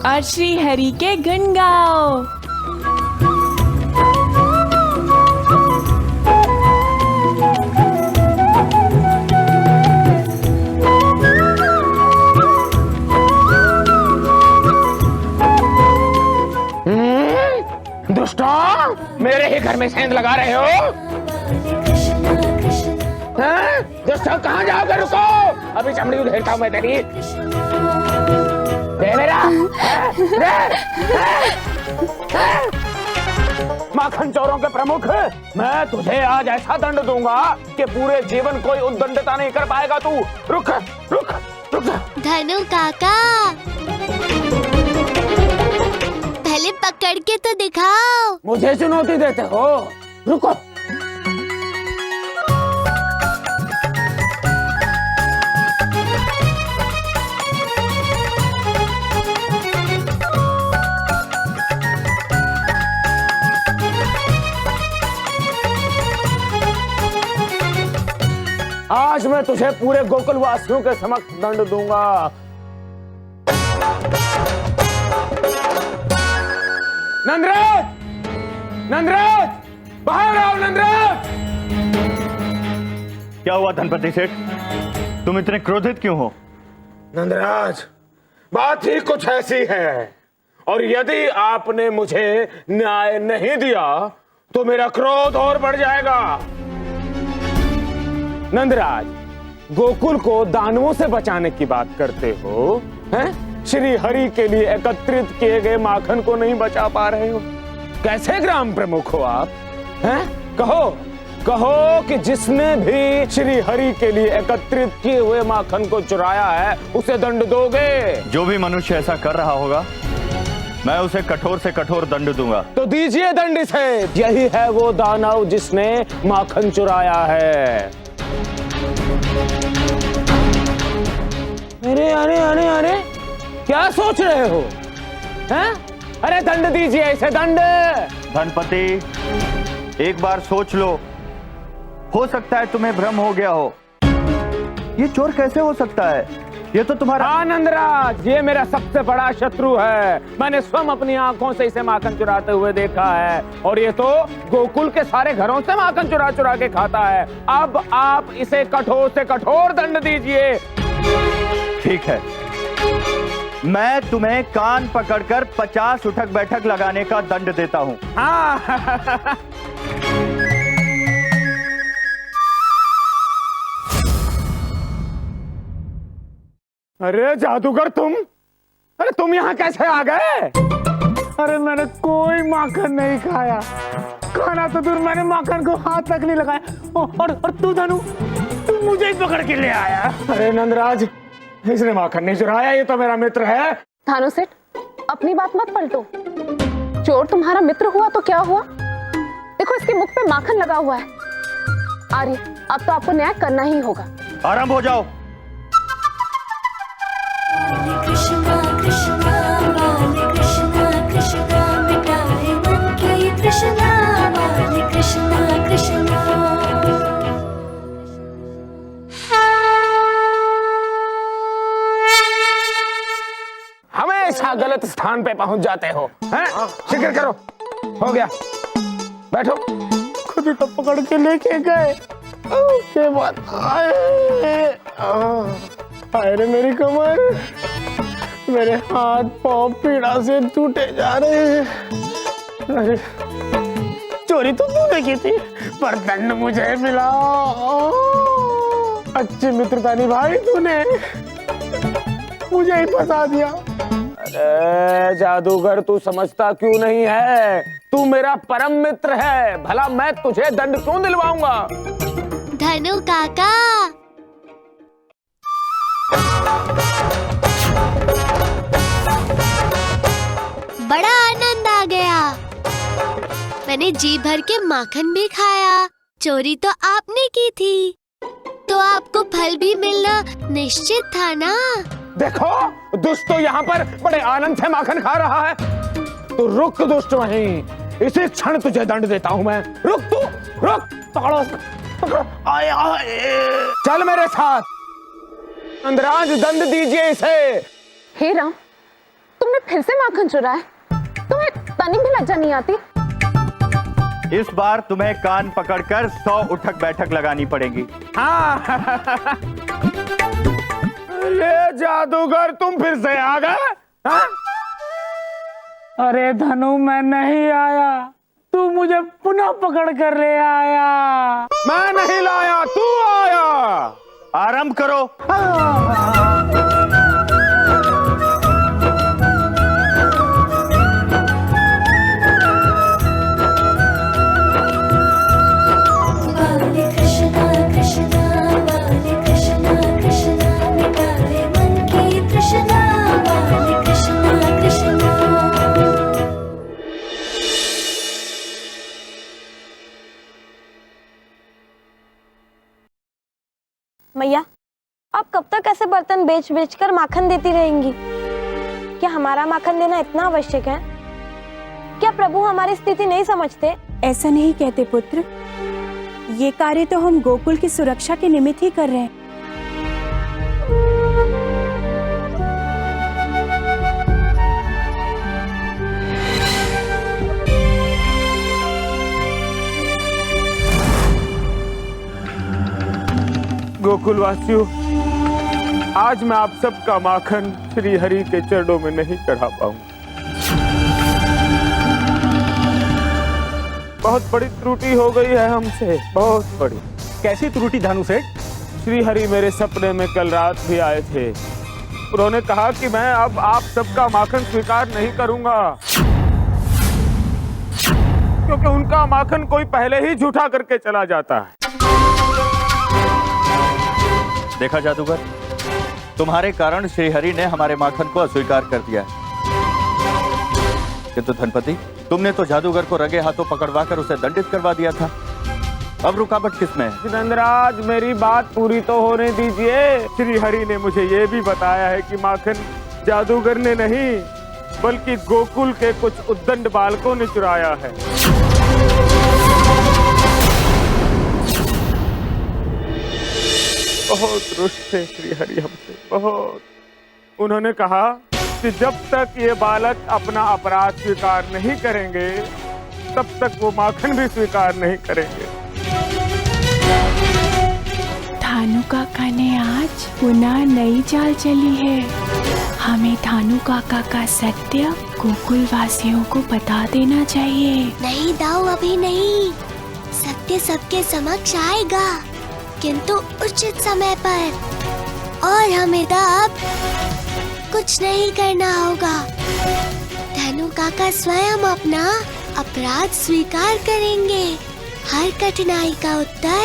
और श्री हरि के गुण गाओ। दुष्टों, मेरे ही घर में सेंध लगा रहे हो? दोस्तों कहाँ जाओगे? रुको, अभी चमड़ी उधेड़ता हूँ मैं तेरी। दे मेरा, माखन चोरों के प्रमुख, मैं तुझे आज ऐसा दंड दूंगा कि पूरे जीवन कोई उद्दंडता नहीं कर पाएगा तू। रुक रुक रुक। धनु काका, पहले पकड़ के तो दिखाओ। मुझे चुनौती देते हो? रुको। आज मैं तुझे पूरे गोकुल वासियों के समक्ष दंड दूंगा। नंदराज, नंदराज, बाहर आओ नंदराज। क्या हुआ धनपति सेठ, तुम इतने क्रोधित क्यों हो? नंदराज, बात ही कुछ ऐसी है और यदि आपने मुझे न्याय नहीं दिया तो मेरा क्रोध और बढ़ जाएगा। नंदराज, गोकुल को दानवों से बचाने की बात करते हो, हैं? श्री हरि के लिए एकत्रित किए गए माखन को नहीं बचा पा रहे हो। कैसे ग्राम प्रमुख हो आप? हैं? कहो, कहो कि जिसने भी श्री हरि के लिए एकत्रित किए हुए माखन को चुराया है उसे दंड दोगे? जो भी मनुष्य ऐसा कर रहा होगा मैं उसे कठोर से कठोर दंड दूंगा। तो दीजिए दंड इसे। यही है वो दानव जिसने माखन चुराया है। अरे अरे अरे अरे, क्या सोच रहे हो? हैं? अरे दंड दीजिए इसे, दंड। धनपति, एक बार सोच लो, हो सकता है तुम्हें भ्रम हो गया हो। ये चोर कैसे हो सकता है? ये तो तुम्हारा। नंदराज, ये मेरा सबसे बड़ा शत्रु है। मैंने स्वयं अपनी आंखों से इसे माखन चुराते हुए देखा है और ये तो गोकुल के सारे घरों से माखन चुरा चुरा के खाता है। अब आप इसे कठोर से कठोर दंड दीजिए। ठीक है, मैं तुम्हें कान पकड़कर 50 उठक बैठक लगाने का दंड देता हूं। अरे जादूगर तुम, अरे तुम यहाँ कैसे आ गए? अरे मैंने कोई माखन नहीं खाया, खाना तो दूर, मैंने माखन को हाथ तक नहीं लगाया। और तू धनु, तू मुझे ही पकड़ के ले आया। अरे नंदराज, इसने माखन नहीं चुराया, ये तो मेरा मित्र है। थानो सेठ, अपनी बात मत पलटो। चोर तुम्हारा मित्र हुआ तो क्या हुआ? देखो इसके मुख पे माखन लगा हुआ है। आर्य, अब तो आपको न्याय करना ही होगा। आराम हो जाओ। कृष्णा कृष्णा बाले कृष्णा कृष्णा मिटाए मन की कृष्णा बाले कृष्णा कृष्णा। हमेशा गलत स्थान पे पहुंच जाते हो, हैं? फिक्र करो, हो गया, बैठो। खुद ही तो पकड़ के लेके गए। के बाद आए रे मेरी कमर, मेरे हाथ पांव पीड़ा से टूटे जा रहे हैं। अरे चोरी तो तूने की थी पर दंड मुझे मिला। अच्छी मित्रता निभाई तूने, मुझे ही फंसा दिया। अरे जादूगर, तू समझता क्यों नहीं है? तू मेरा परम मित्र है, भला मैं तुझे दंड क्यों दिलवाऊंगा? धनु काका, बड़ा आनंद आ गया। मैंने जी भर के माखन भी खाया। चोरी तो आपने की थी, तो आपको फल भी मिलना निश्चित था ना। देखो दुष्ट तो यहाँ पर बड़े आनंद से माखन खा रहा है। तो रुक दुष्ट वहीं, इसी क्षण तुझे दंड देता हूँ मैं। रुक तू, रुक। पकड़ो पकड़ो, आए आए। चल मेरे साथ। नंदराज दंड दीजिए इसे। हे राम, तुमने फिर से माखन चुराया? तुम्हें तनी भी लज्जा नहीं आती? इस बार तुम्हें कान पकड़कर 100 उठक बैठक लगानी पड़ेगी। हाँ ये जादूगर तुम फिर से आ गए? हाँ? अरे धनु मैं नहीं आया, तू मुझे पुनः पकड़ कर ले आया। मैं नहीं लाया, तू आया। आरंभ करो। बाले कृष्णा कृष्णा बाले कृष्णा कृष्णा मिटाए मन की तृष्णा। बाले कृष्णा कृष्णा। मैया, आप कब तक ऐसे बर्तन बेच बेच कर माखन देती रहेंगी? क्या हमारा माखन देना इतना आवश्यक है? क्या प्रभु हमारी स्थिति नहीं समझते? ऐसा नहीं कहते पुत्र, ये कार्य तो हम गोकुल की सुरक्षा के निमित्त ही कर रहे हैं। गोकुल वासियों, आज मैं आप सबका माखन श्री हरि के चरणों में नहीं चढ़ा पाऊंगा। बहुत बड़ी त्रुटि हो गई है हमसे, बहुत बड़ी। कैसी त्रुटि धानु सेठ? श्री हरि मेरे सपने में कल रात भी आए थे। उन्होंने कहा कि मैं अब आप सबका माखन स्वीकार नहीं करूंगा, क्योंकि उनका माखन कोई पहले ही झूठा करके चला जाता है। देखा जादूगर, तुम्हारे कारण श्री हरि ने हमारे माखन को अस्वीकार कर दिया है। किंतु धनपति, तुमने तो जादूगर को रगे हाथों पकड़वा कर उसे दंडित करवा दिया था। अब रुकावट किसमें है? नंदराज, मेरी बात पूरी तो होने दीजिए। श्री हरि ने मुझे ये भी बताया है कि माखन जादूगर ने नहीं, बल्कि गोकुल के कुछ उद्दंड बालकों ने चुराया है। बहुत रुष्ट थे श्री हरि हमसे, बहुत। उन्होंने कहा कि जब तक ये बालक अपना अपराध स्वीकार नहीं करेंगे, तब तक वो माखन भी स्वीकार नहीं करेंगे। धानु काका ने आज पुनः नई चाल चली है। हमें धानु काका का सत्य गोकुल वासियों को बता देना चाहिए। नहीं दाऊ, अभी नहीं। सत्य सबके समक्ष आएगा, किंतु उचित समय पर। और हमें अब कुछ नहीं करना होगा। धनु काका स्वयं अपना अपराध स्वीकार करेंगे। हर कठिनाई का उत्तर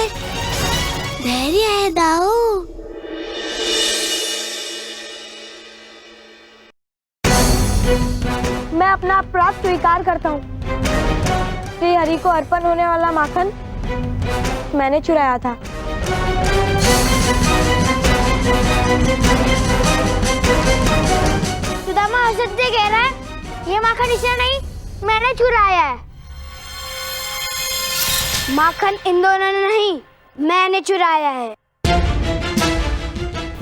धैर्य है दाऊ। मैं अपना अपराध स्वीकार करता हूँ। श्री हरि को अर्पण होने वाला माखन मैंने चुराया था। सुदामा असत्य कह रहा है। ये माखन इसने नहीं, मैंने चुराया है। माखन इन दोनों ने नहीं, मैंने चुराया है।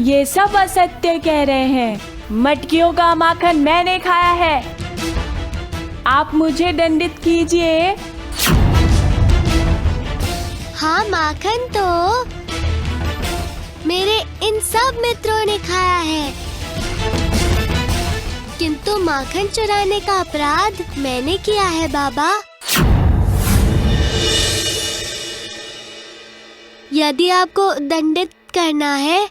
ये सब असत्य कह रहे हैं। मटकियों का माखन मैंने खाया है। आप मुझे दंडित कीजिए। हाँ, माखन तो मेरे इन सब मित्रों ने खाया है, किंतु माखन चुराने का अपराध मैंने किया है बाबा। यदि आपको दंडित करना है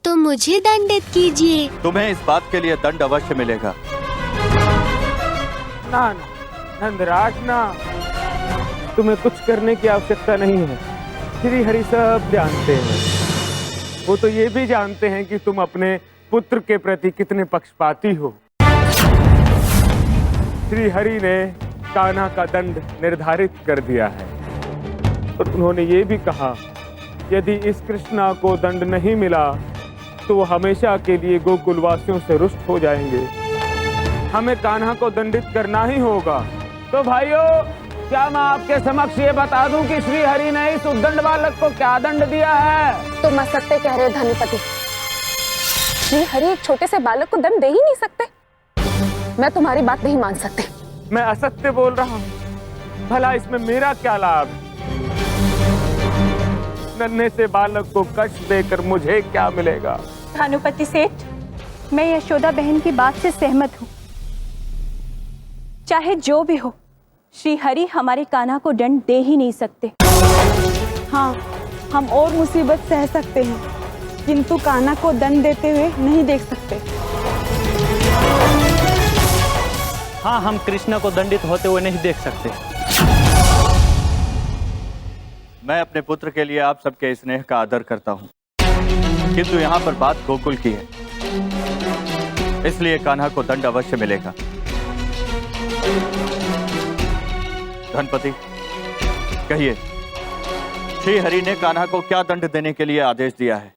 तो मुझे दंडित कीजिए। तुम्हें इस बात के लिए दंड अवश्य मिलेगा। ना ना नंदराज, ना, तुम्हें कुछ करने की आवश्यकता नहीं है। श्री हरि सब जानते हैं। वो तो ये भी जानते हैं कि तुम अपने पुत्र के प्रति कितने पक्षपाती हो। श्री हरि ने कान्हा का दंड निर्धारित कर दिया है, और उन्होंने ये भी कहा यदि इस कृष्णा को दंड नहीं मिला तो वो हमेशा के लिए गोकुलवासियों से रुष्ट हो जाएंगे। हमें कान्हा को दंडित करना ही होगा। तो भाइयों, क्या मैं आपके समक्ष ये बता दूं कि श्री हरि ने इस उद्दंड बालक को क्या दंड दिया है? तुम असत्य कह रहे हो धनुपति। श्री हरि एक छोटे से बालक को दंड दे ही नहीं सकते। मैं तुम्हारी बात नहीं मान सकती। मैं असत्य बोल रहा हूँ। भला इसमें मेरा क्या लाभ? नन्हे से बालक को कष्ट देकर मुझे क्या मिलेगा? भानुपति सेठ, मैं यशोदा बहन की बात से सहमत हूँ। चाहे जो भी हो, श्री हरि हमारे कान्हा को दंड दे ही नहीं सकते। हाँ, हम और मुसीबत सह सकते हैं, किंतु कान्हा को दंड देते हुए नहीं देख सकते। हाँ, हम कृष्ण को दंडित होते हुए नहीं देख सकते। मैं अपने पुत्र के लिए आप सबके स्नेह का आदर करता हूं, किंतु यहाँ पर बात गोकुल की है, इसलिए कान्हा को दंड अवश्य मिलेगा। धनपति, कहिए, श्री हरि ने कान्हा को क्या दंड देने के लिए आदेश दिया है?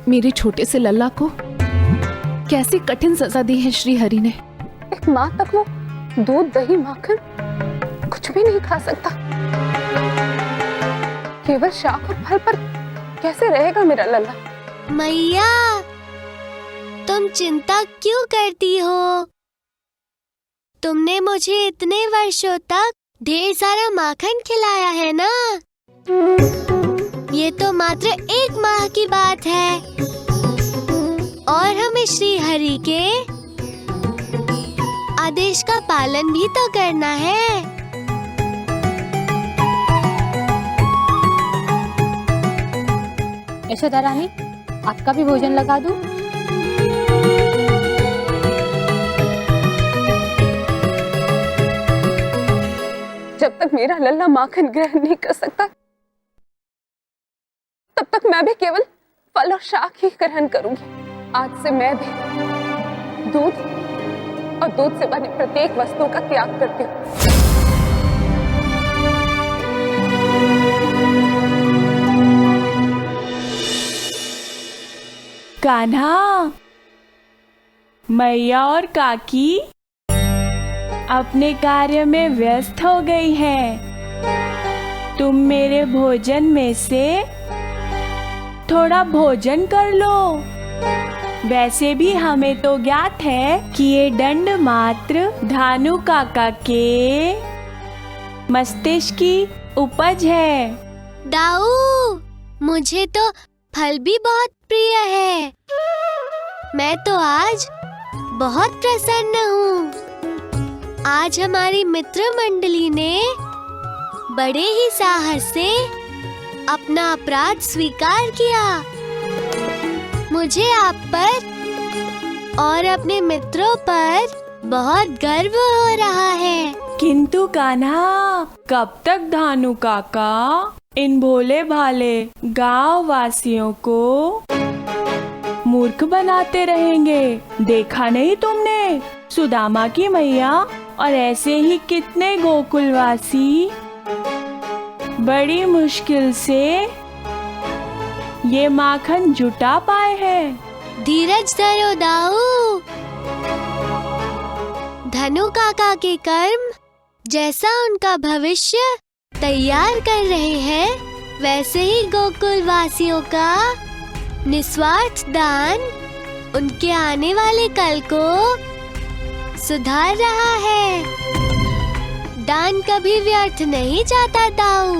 मेरे छोटे से लल्ला को कैसी कठिन सजा दी है श्री हरि ने। एक माँ तक वो दूध दही माखन कुछ भी नहीं खा सकता। केवल शाक और फल पर कैसे रहेगा मेरा लल्ला? मैया, तुम चिंता क्यों करती हो? तुमने मुझे इतने वर्षों तक ढेर सारा माखन खिलाया है ना। ये तो मात्र 1 माह की बात है और हमें श्री हरि के आदेश का पालन भी तो करना है। यशोदा रानी, आपका भी भोजन लगा दूं? जब तक मेरा लल्ला माखन ग्रहण नहीं कर सकता, तब तक मैं भी केवल फल और शाक ही ग्रहण करूंगी। आज से मैं भी दूध और दूध से बने प्रत्येक वस्तु का त्याग करती हूँ। कान्हा, मैया और काकी अपने कार्य में व्यस्त हो गई है। तुम मेरे भोजन में से थोड़ा भोजन कर लो। वैसे भी हमें तो ज्ञात है कि ये दंड मात्र धानु काका के मस्तिष्क की उपज है। दाऊ, मुझे तो फल भी बहुत प्रिय है। मैं तो आज बहुत प्रसन्न हूँ। आज हमारी मित्र मंडली ने बड़े ही साहस से अपना अपराध स्वीकार किया। मुझे आप पर और अपने मित्रों पर बहुत गर्व हो रहा है। किंतु कान्हा, कब तक धानु काका इन भोले भाले गांव वासियों को मूर्ख बनाते रहेंगे? देखा नहीं तुमने सुदामा की मैया और ऐसे ही कितने गोकुलवासी बड़ी मुश्किल से ये माखन जुटा पाए हैं। धीरज धरो दाऊ। धनु काका के कर्म जैसा उनका भविष्य तैयार कर रहे हैं, वैसे ही गोकुल वासियों का निस्वार्थ दान उनके आने वाले कल को सुधार रहा है। दान कभी व्यर्थ नहीं जाता दाऊ।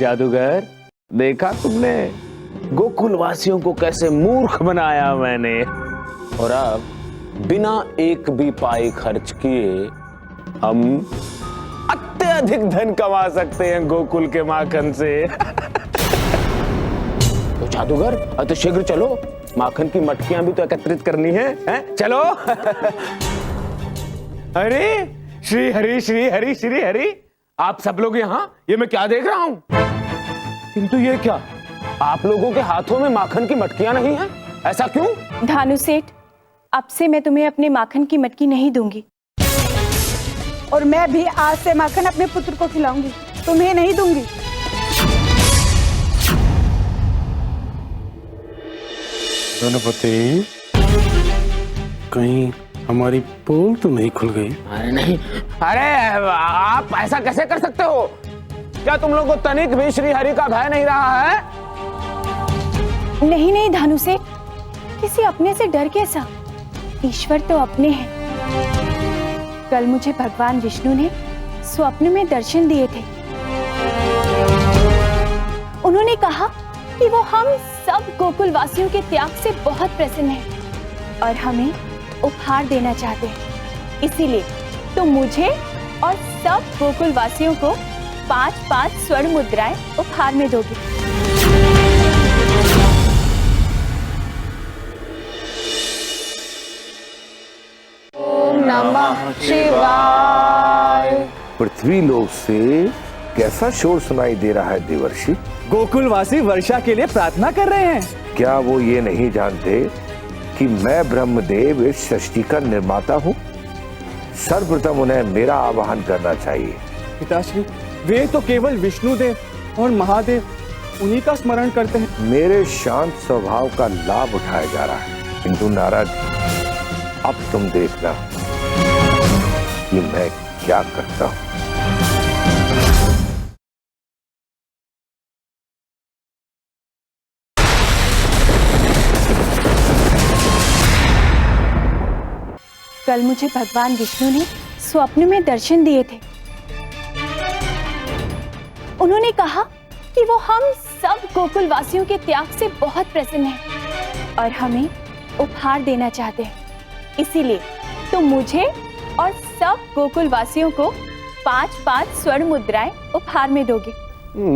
जादूगर, देखा तुमने गोकुल वासियों को कैसे मूर्ख बनाया मैंने। और अब बिना एक भी पाई खर्च किए हम अत्यधिक धन कमा सकते हैं गोकुल के माखन से। तो जादूगर, तो शीघ्र चलो, माखन की मटकियां भी तो एकत्रित करनी है, हैं? चलो। अरे श्री हरि, श्री हरि, श्री हरि, आप सब लोग यहाँ, ये मैं क्या देख रहा हूँ? किंतु ये क्या, आप लोगों के हाथों में माखन की मटकियां नहीं हैं? ऐसा क्यों? धानु सेठ, अब से मैं तुम्हें अपने माखन की मटकी नहीं दूंगी। और मैं भी आज से माखन अपने पुत्र को खिलाऊंगी, तुम्हें नहीं दूंगी। धनपति, कहीं हमारी पोल तो नहीं खुल गई? अरे नहीं, अरे आप ऐसा कैसे कर सकते हो? क्या तुम लोग को तनिक भी श्री हरि का भय नहीं रहा है? नहीं नहीं धानु सेठ, किसी अपने से डर कैसा, ईश्वर तो अपने हैं। कल मुझे भगवान विष्णु ने स्वप्न में दर्शन दिए थे। उन्होंने कहा कि वो हम सब गोकुल वासियों के त्याग से बहुत प्रसन्न हैं और हमें उपहार देना चाहते हैं। इसीलिए तो मुझे और सब गोकुल वासियों को 5-5 स्वर्ण मुद्राएं उपहार में दोगे। ओम नमः शिवाय। पृथ्वी लोक से कैसा शोर सुनाई दे रहा है देवर्षि? गोकुलवासी वर्षा के लिए प्रार्थना कर रहे हैं। क्या वो ये नहीं जानते कि मैं ब्रह्मदेव इस सृष्टि का निर्माता हूँ? सर्वप्रथम उन्हें मेरा आवाहन करना चाहिए। पिताश्री, वे तो केवल विष्णुदेव और महादेव उन्हीं का स्मरण करते हैं। मेरे शांत स्वभाव का लाभ उठाया जा रहा है, किंतु नारद, अब तुम देखना कि मैं क्या करता हूँ। कल मुझे भगवान विष्णु ने स्वप्न में दर्शन दिए थे। उन्होंने कहा कि वो हम सब गोकुल वासियों के त्याग से बहुत प्रसन्न हैं और हमें उपहार देना चाहते हैं। इसीलिए तो मुझे और सब गोकुल वासियों को 5-5 स्वर्ण मुद्राएं उपहार में दोगे।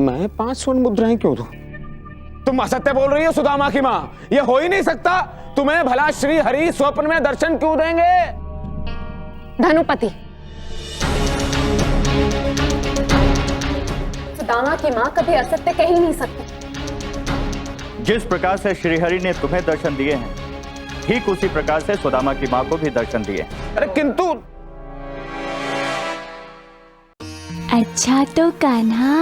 मैं 5 स्वर्ण मुद्राएं क्यों दूं? तुम असत्य बोल रही हो सुदामा की माँ, ये हो ही नहीं सकता। तुम्हें भला श्री हरि स्वप्न में दर्शन क्यों देंगे? धनुपति, सुदामा की माँ कभी असत्य कह ही नहीं सकती। जिस प्रकार से श्रीहरि ने तुम्हें दर्शन दिए हैं, ठीक उसी प्रकार से सुदामा की माँ को भी दर्शन दिए। अरे किंतु अच्छा तो कान्हा,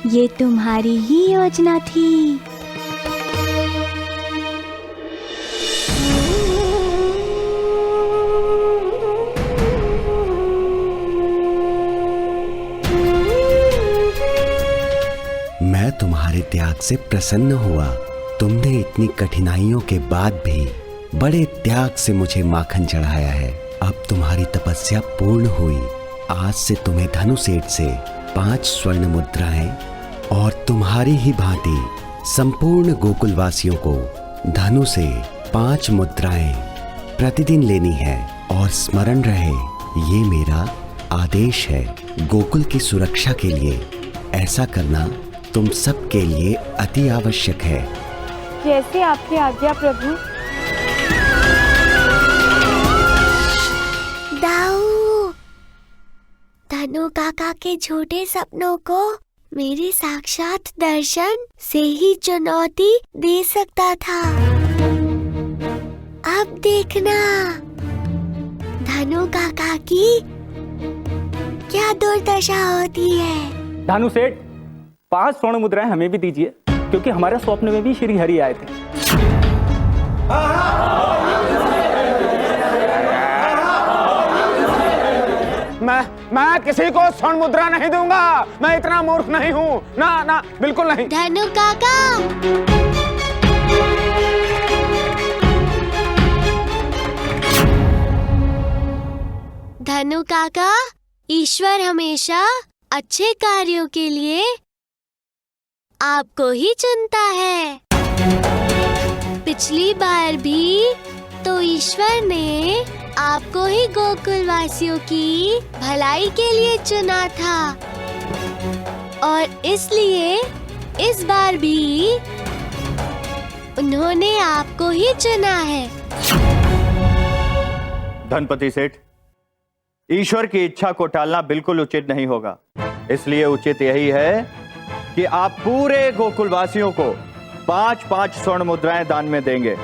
ये तुम्हारी ही योजना थी। मैं तुम्हारे त्याग से प्रसन्न हुआ। तुमने इतनी कठिनाइयों के बाद भी बड़े त्याग से मुझे माखन चढ़ाया है। अब तुम्हारी तपस्या पूर्ण हुई। आज से तुम्हें धनु सेठ से 5 स्वर्ण मुद्राएं और तुम्हारी ही भांति संपूर्ण गोकुलवासियों को धनु से 5 मुद्राएं प्रतिदिन लेनी है। और स्मरण रहे, ये मेरा आदेश है। गोकुल की सुरक्षा के लिए ऐसा करना तुम सबके लिए अति आवश्यक है। जैसे आपकी आज्ञा प्रभु। दाऊ, धनु काका के झूठे सपनों को मेरे साक्षात दर्शन से ही चुनौती दे सकता था। अब देखना धनु काका की क्या दुर्दशा होती है। धानु सेठ, 5 स्वर्ण मुद्राएं हमें भी दीजिए, क्योंकि हमारे स्वप्न में भी श्री हरि आए थे। मैं किसी को स्वर्ण मुद्रा नहीं दूंगा। मैं इतना मूर्ख नहीं हूँ। ना ना, बिल्कुल नहीं। धनु काका, धनु काका, ईश्वर हमेशा अच्छे कार्यों के लिए आपको ही चुनता है। पिछली बार भी तो ईश्वर ने आपको ही गोकुल वासियों की भलाई के लिए चुना था और इसलिए इस बार भी उन्होंने आपको ही चुना है। धनपति सेठ, ईश्वर की इच्छा को टालना बिल्कुल उचित नहीं होगा। इसलिए उचित यही है कि आप पूरे गोकुलवासियों को 5-5 स्वर्ण मुद्राएं दान में देंगे।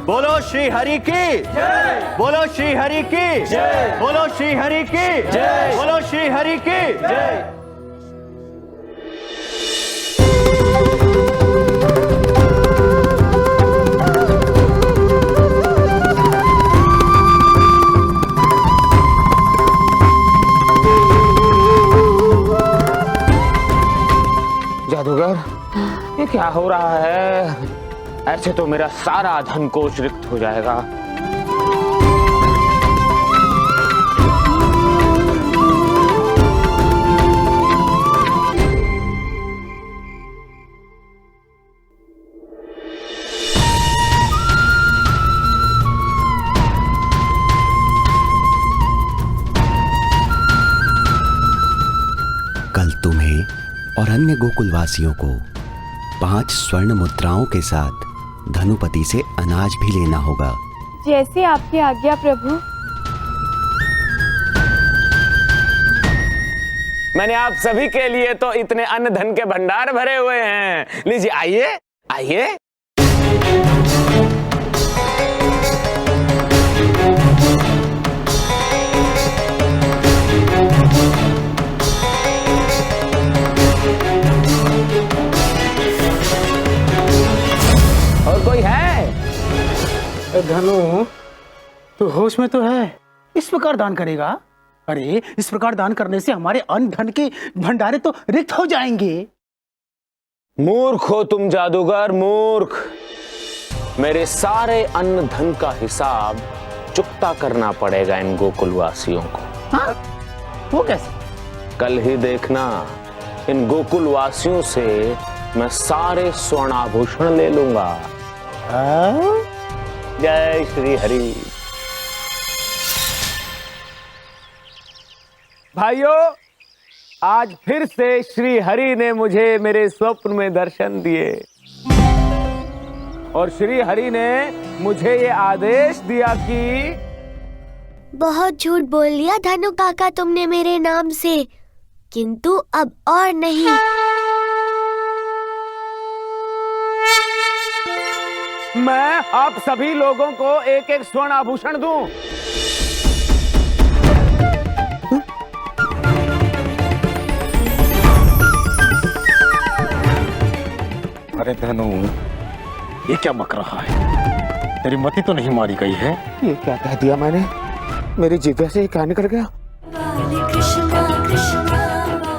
बोलो श्री हरि की जय, बोलो श्री हरि की जय, बोलो श्री हरि की जय, बोलो श्री हरि की जय। जादूगर, ये क्या हो रहा है? ऐसे तो मेरा सारा धन कोष रिक्त हो जाएगा। कल तुम्हें और अन्य गोकुलवासियों को 5 स्वर्ण मुद्राओं के साथ धनुपति से अनाज भी लेना होगा। जैसी आपकी आज्ञा प्रभु। मैंने आप सभी के लिए तो इतने अन्न धन के भंडार भरे हुए हैं। लीजिए, आइए आइए। और कोई है? धनु, तू होश में तो है? इस प्रकार दान करेगा? अरे, इस प्रकार दान करने से हमारे अन्न धन के भंडारे तो रिक्त हो जाएंगे। मूर्ख हो तुम जादूगर, मूर्ख। मेरे सारे अन्न धन का हिसाब चुकता करना पड़ेगा इन गोकुलवासियों को। हाँ? वो कैसे? कल ही देखना, इन गोकुलवासियों से मैं सारे स्वर्णाभूषण ले लूंगा। जय श्री हरि। भाइयों, आज फिर से श्री हरि ने मुझे मेरे स्वप्न में दर्शन दिए और श्री हरि ने मुझे ये आदेश दिया कि बहुत झूठ बोल लिया धनु काका तुमने मेरे नाम से, किंतु अब और नहीं। मैं आप सभी लोगों को एक एक स्वर्ण आभूषण दूं। अरे धनु, ये क्या मक रहा है? तेरी मति तो नहीं मारी गई है? ये क्या कह दिया मैंने? मेरी जिह्वा से क्या निकल गया?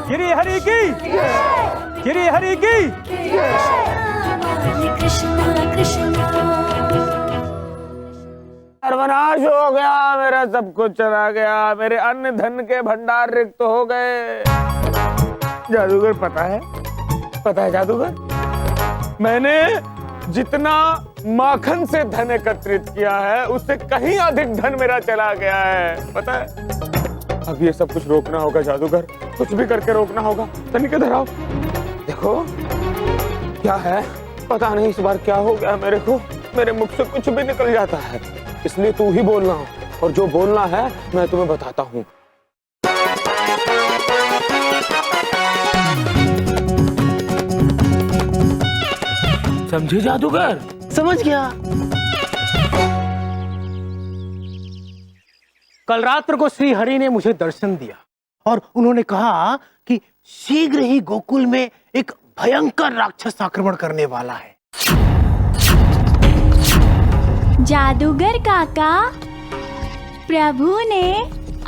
श्री हरि की, श्री हरि की। सर्वनाश हो गया, मेरा सब कुछ चला गया, मेरे अन्न धन के भंडार रिक्त हो गए। जादूगर, पता है जादूगर, मैंने जितना माखन से धन एकत्रित किया है उससे कहीं अधिक धन मेरा चला गया है, पता है? अब ये सब कुछ रोकना होगा जादूगर, कुछ भी करके रोकना होगा। तनिक इधर आओ, देखो क्या है, पता नहीं इस बार क्या हो गया मेरे को। मेरे मुख से कुछ भी निकल जाता है, इसलिए तू ही बोलना, और जो बोलना है मैं तुम्हें बताता हूँ। समझे जादूगर? समझ गया। कल रात्र को श्री हरि ने मुझे दर्शन दिया और उन्होंने कहा कि शीघ्र ही गोकुल में एक भयंकर राक्षस आक्रमण करने वाला है। जादूगर काका, प्रभु ने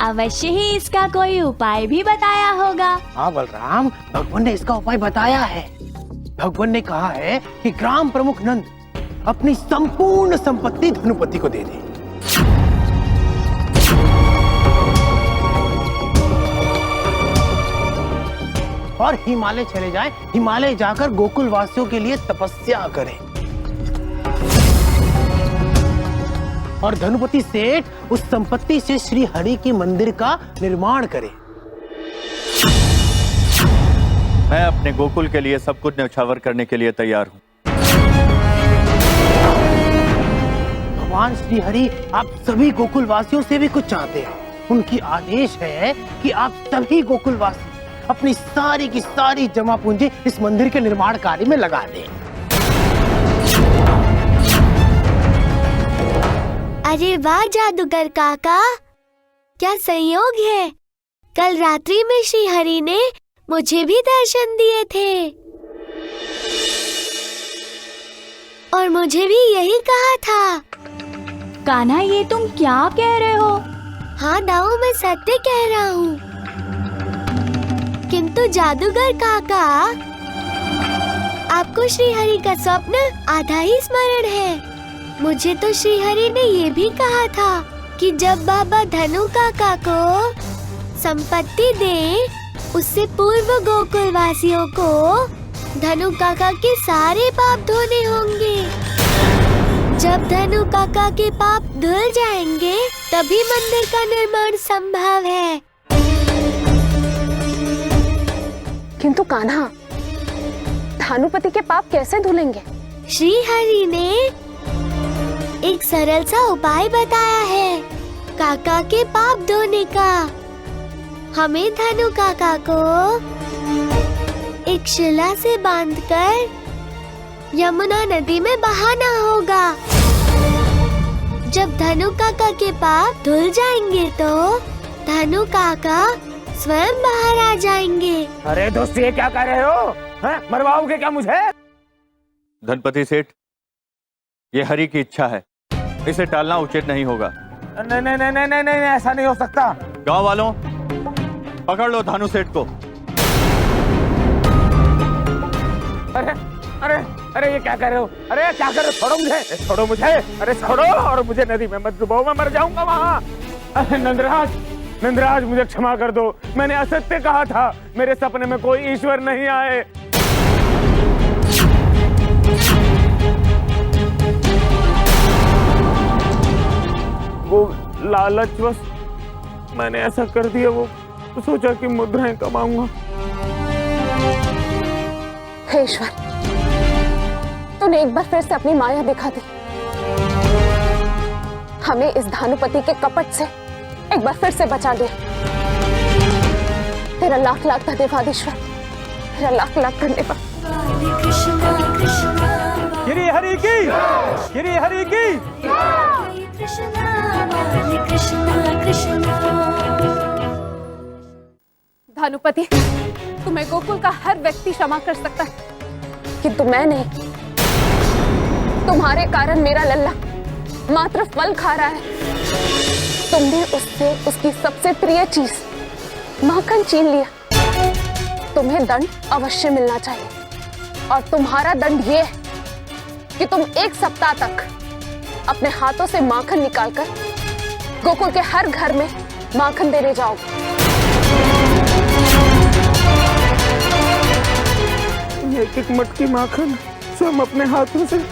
अवश्य ही इसका कोई उपाय भी बताया होगा। हाँ बलराम, भगवान ने इसका उपाय बताया है। भगवान ने कहा है कि ग्राम प्रमुख नंद अपनी संपूर्ण संपत्ति धनुपति को दे दे। और हिमालय चले जाएं, हिमालय जाकर गोकुल वासियों के लिए तपस्या करें। और धनुपति सेठ उस संपत्ति से श्री हरि के मंदिर का निर्माण करे। मैं अपने गोकुल के लिए सब कुछ न्यौछावर करने के लिए तैयार हूँ। भगवान श्री हरि आप सभी गोकुल वासियों से भी कुछ चाहते हैं। उनकी आदेश है कि आप सभी गोकुलवासी अपनी सारी की सारी जमा पूंजी इस मंदिर के निर्माण कार्य में लगा दें। अरे वाह जादूगर काका, क्या संयोग है। कल रात्रि में श्री हरि ने मुझे भी दर्शन दिए थे और मुझे भी यही कहा था। कान्हा, ये तुम क्या कह रहे हो? हाँ दाऊ, मैं सत्य कह रहा हूँ। किंतु जादूगर काका, आपको श्री हरि का स्वप्न आधा ही स्मरण है। मुझे तो श्री हरि ने ये भी कहा था कि जब बाबा धनु काका को संपत्ति दे, उससे पूर्व गोकुल वासियों को धनु काका के सारे पाप धोने होंगे। जब धनु काका के पाप धुल जाएंगे, तभी मंदिर का निर्माण संभव है। किंतु कान्हा, धानुपति के पाप कैसे धुलेंगे? श्री हरि ने एक सरल सा उपाय बताया है काका के पाप धोने का। हमें धनु काका को एक शिला से बांधकर यमुना नदी में बहाना होगा। जब धनु काका के पाप धुल जाएंगे तो धनु काका स्वयं बाहर आ जाएंगे। अरे दोस्त, ये क्या कर रहे हो? मरवाओगे क्या मुझे? धनपति सेठ, ये हरि की इच्छा है, इसे टालना उचित नहीं होगा। नहीं नहीं नहीं नहीं नहीं नहीं, ऐसा नहीं हो सकता। गांव वालों, पकड़ लो धानु सेठ को। अरे अरे अरे, ये क्या कर रहे हो? अरे क्या कर रहे हो? छोड़ो मुझे, छोड़ो मुझे, अरे छोड़ो, और मुझे नदी में मत डुबाओ, मैं मर जाऊंगा वहाँ। अरे नंदराज, नंदराज, मुझे क्षमा कर दो, मैंने असत्य कहा था। मेरे सपने में कोई ईश्वर नहीं आए। वो लालचवश मैंने ऐसा कर दिया। वो सोचा कि मुद्राएं कमाऊंगा। हे ईश्वर, तूने एक बार फिर से अपनी माया दिखा दी। हमें इस धानुपति के कपट से एक बार फिर से बचा लिया। तेरा लाख लाख धन्यवाद ईश्वर, तेरा लाख लाख धन्यवाद। गिरी हरि की, गिरी हरि की। धानुपति, तुम्हें गोकुल का हर व्यक्ति क्षमा कर सकता है, किंतु मैं नहीं। तुम्हारे कारण मेरा लल्ला मात्र फल खा रहा है। तुमने उससे उसकी सबसे प्रिय चीज माखन छीन लिया। तुम्हें दंड अवश्य मिलना चाहिए, और तुम्हारा दंड ये है कि तुम 1 सप्ताह तक अपने हाथों से माखन निकालकर गोकुल के हर घर में माखन देने जाओगे। एक मटकी माखन स्वयं अपने हाथों से।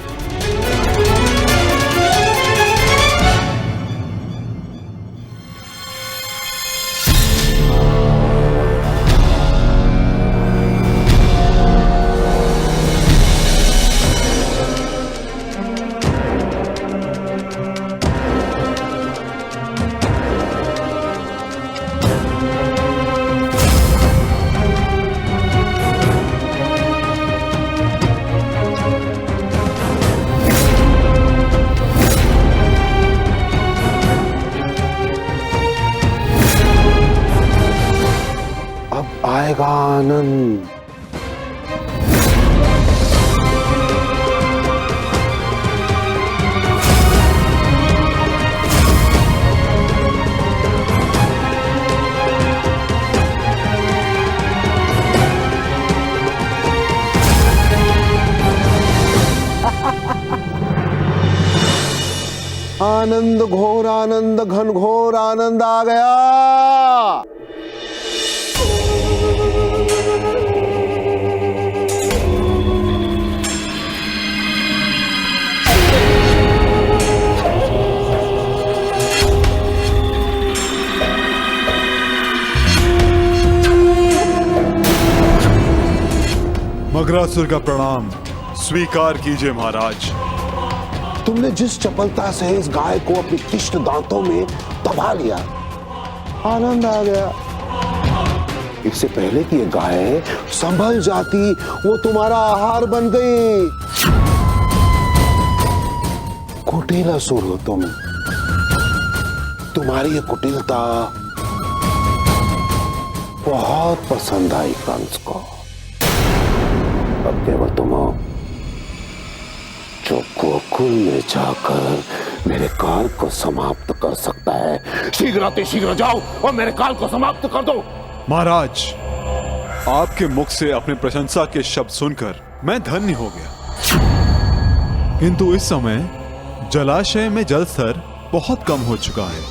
आएगा आनंद। आनंद, घोर आनंद, घन घोर आनंद आ गया। मगरासुर का प्रणाम स्वीकार कीजिए महाराज। तुमने जिस चपलता से इस गाय को अपने तीक्ष्ण दांतों में दबा लिया, आनंद आ गया। इससे पहले कि ये गाय संभल जाती, वो तुम्हारा आहार बन गई। कुटिल असुर हो तुम। तुम्हारी ये कुटिलता बहुत पसंद आई कंस को। अब केवल तुम हो जो गोकुल में जाकर मेरे काल को समाप्त कर सकता है। शीघ्र जाओ और मेरे काल को समाप्त कर दो। महाराज, आपके मुख से अपने प्रशंसा के शब्द सुनकर मैं धन्य हो गया, किंतु इस समय जलाशय में जल स्तर बहुत कम हो चुका है।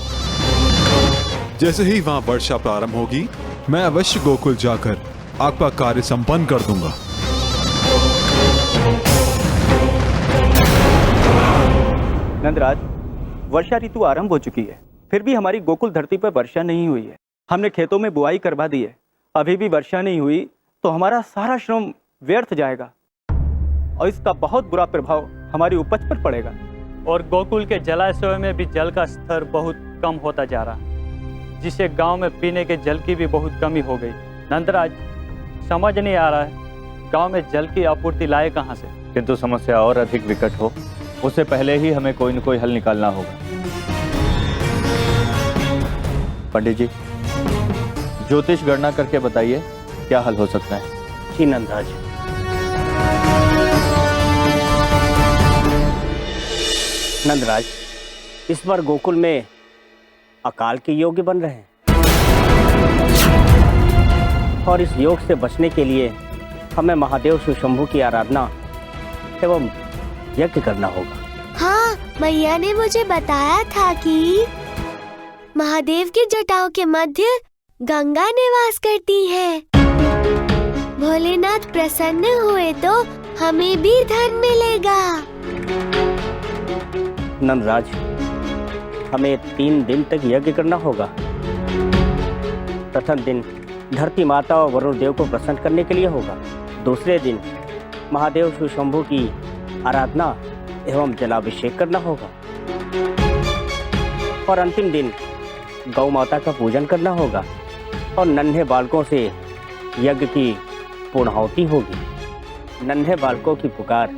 जैसे ही वहां वर्षा प्रारंभ होगी, मैं अवश्य गोकुल जाकर आपका कार्य संपन्न कर दूंगा। नंदराज, वर्षा ऋतु आरंभ हो चुकी है, फिर भी हमारी गोकुल धरती पर वर्षा नहीं हुई है। हमने खेतों में बुआई करवा दी है, अभी भी वर्षा नहीं हुई तो हमारा सारा श्रम व्यर्थ जाएगा और इसका बहुत बुरा प्रभाव हमारी उपज पर पड़ेगा। और गोकुल के जलाशयों में भी जल का स्तर बहुत कम होता जा रहा है, जिससे गांव में पीने के जल की भी बहुत कमी हो गई। नंदराज, समझ नहीं आ रहा है गांव में जल की आपूर्ति लाए कहां से। किंतु समस्या और अधिक विकट हो, उससे पहले ही हमें कोई न कोई हल निकालना होगा। पंडित जी, ज्योतिष गणना करके बताइए क्या हल हो सकता है। जी नंदराज। नंदराज, इस बार गोकुल में अकाल के योग बन रहे हैं और इस योग से बचने के लिए हमें महादेव शिव शंभू की आराधना एवं यज्ञ करना होगा। हाँ, मैया ने मुझे बताया था कि महादेव की जटाओं के मध्य गंगा निवास करती है। भोलेनाथ प्रसन्न हुए तो हमें भी धन मिलेगा। नंदराज, हमें 3 दिन तक यज्ञ करना होगा। प्रथम दिन धरती माता और वरुण देव को प्रसन्न करने के लिए होगा। दूसरे दिन महादेव शिव शंभू की आराधना एवं जलाभिषेक करना होगा और अंतिम दिन गौ माता का पूजन करना होगा और नन्हे बालकों से यज्ञ की पूर्णाहुति होगी। नन्हे बालकों की पुकार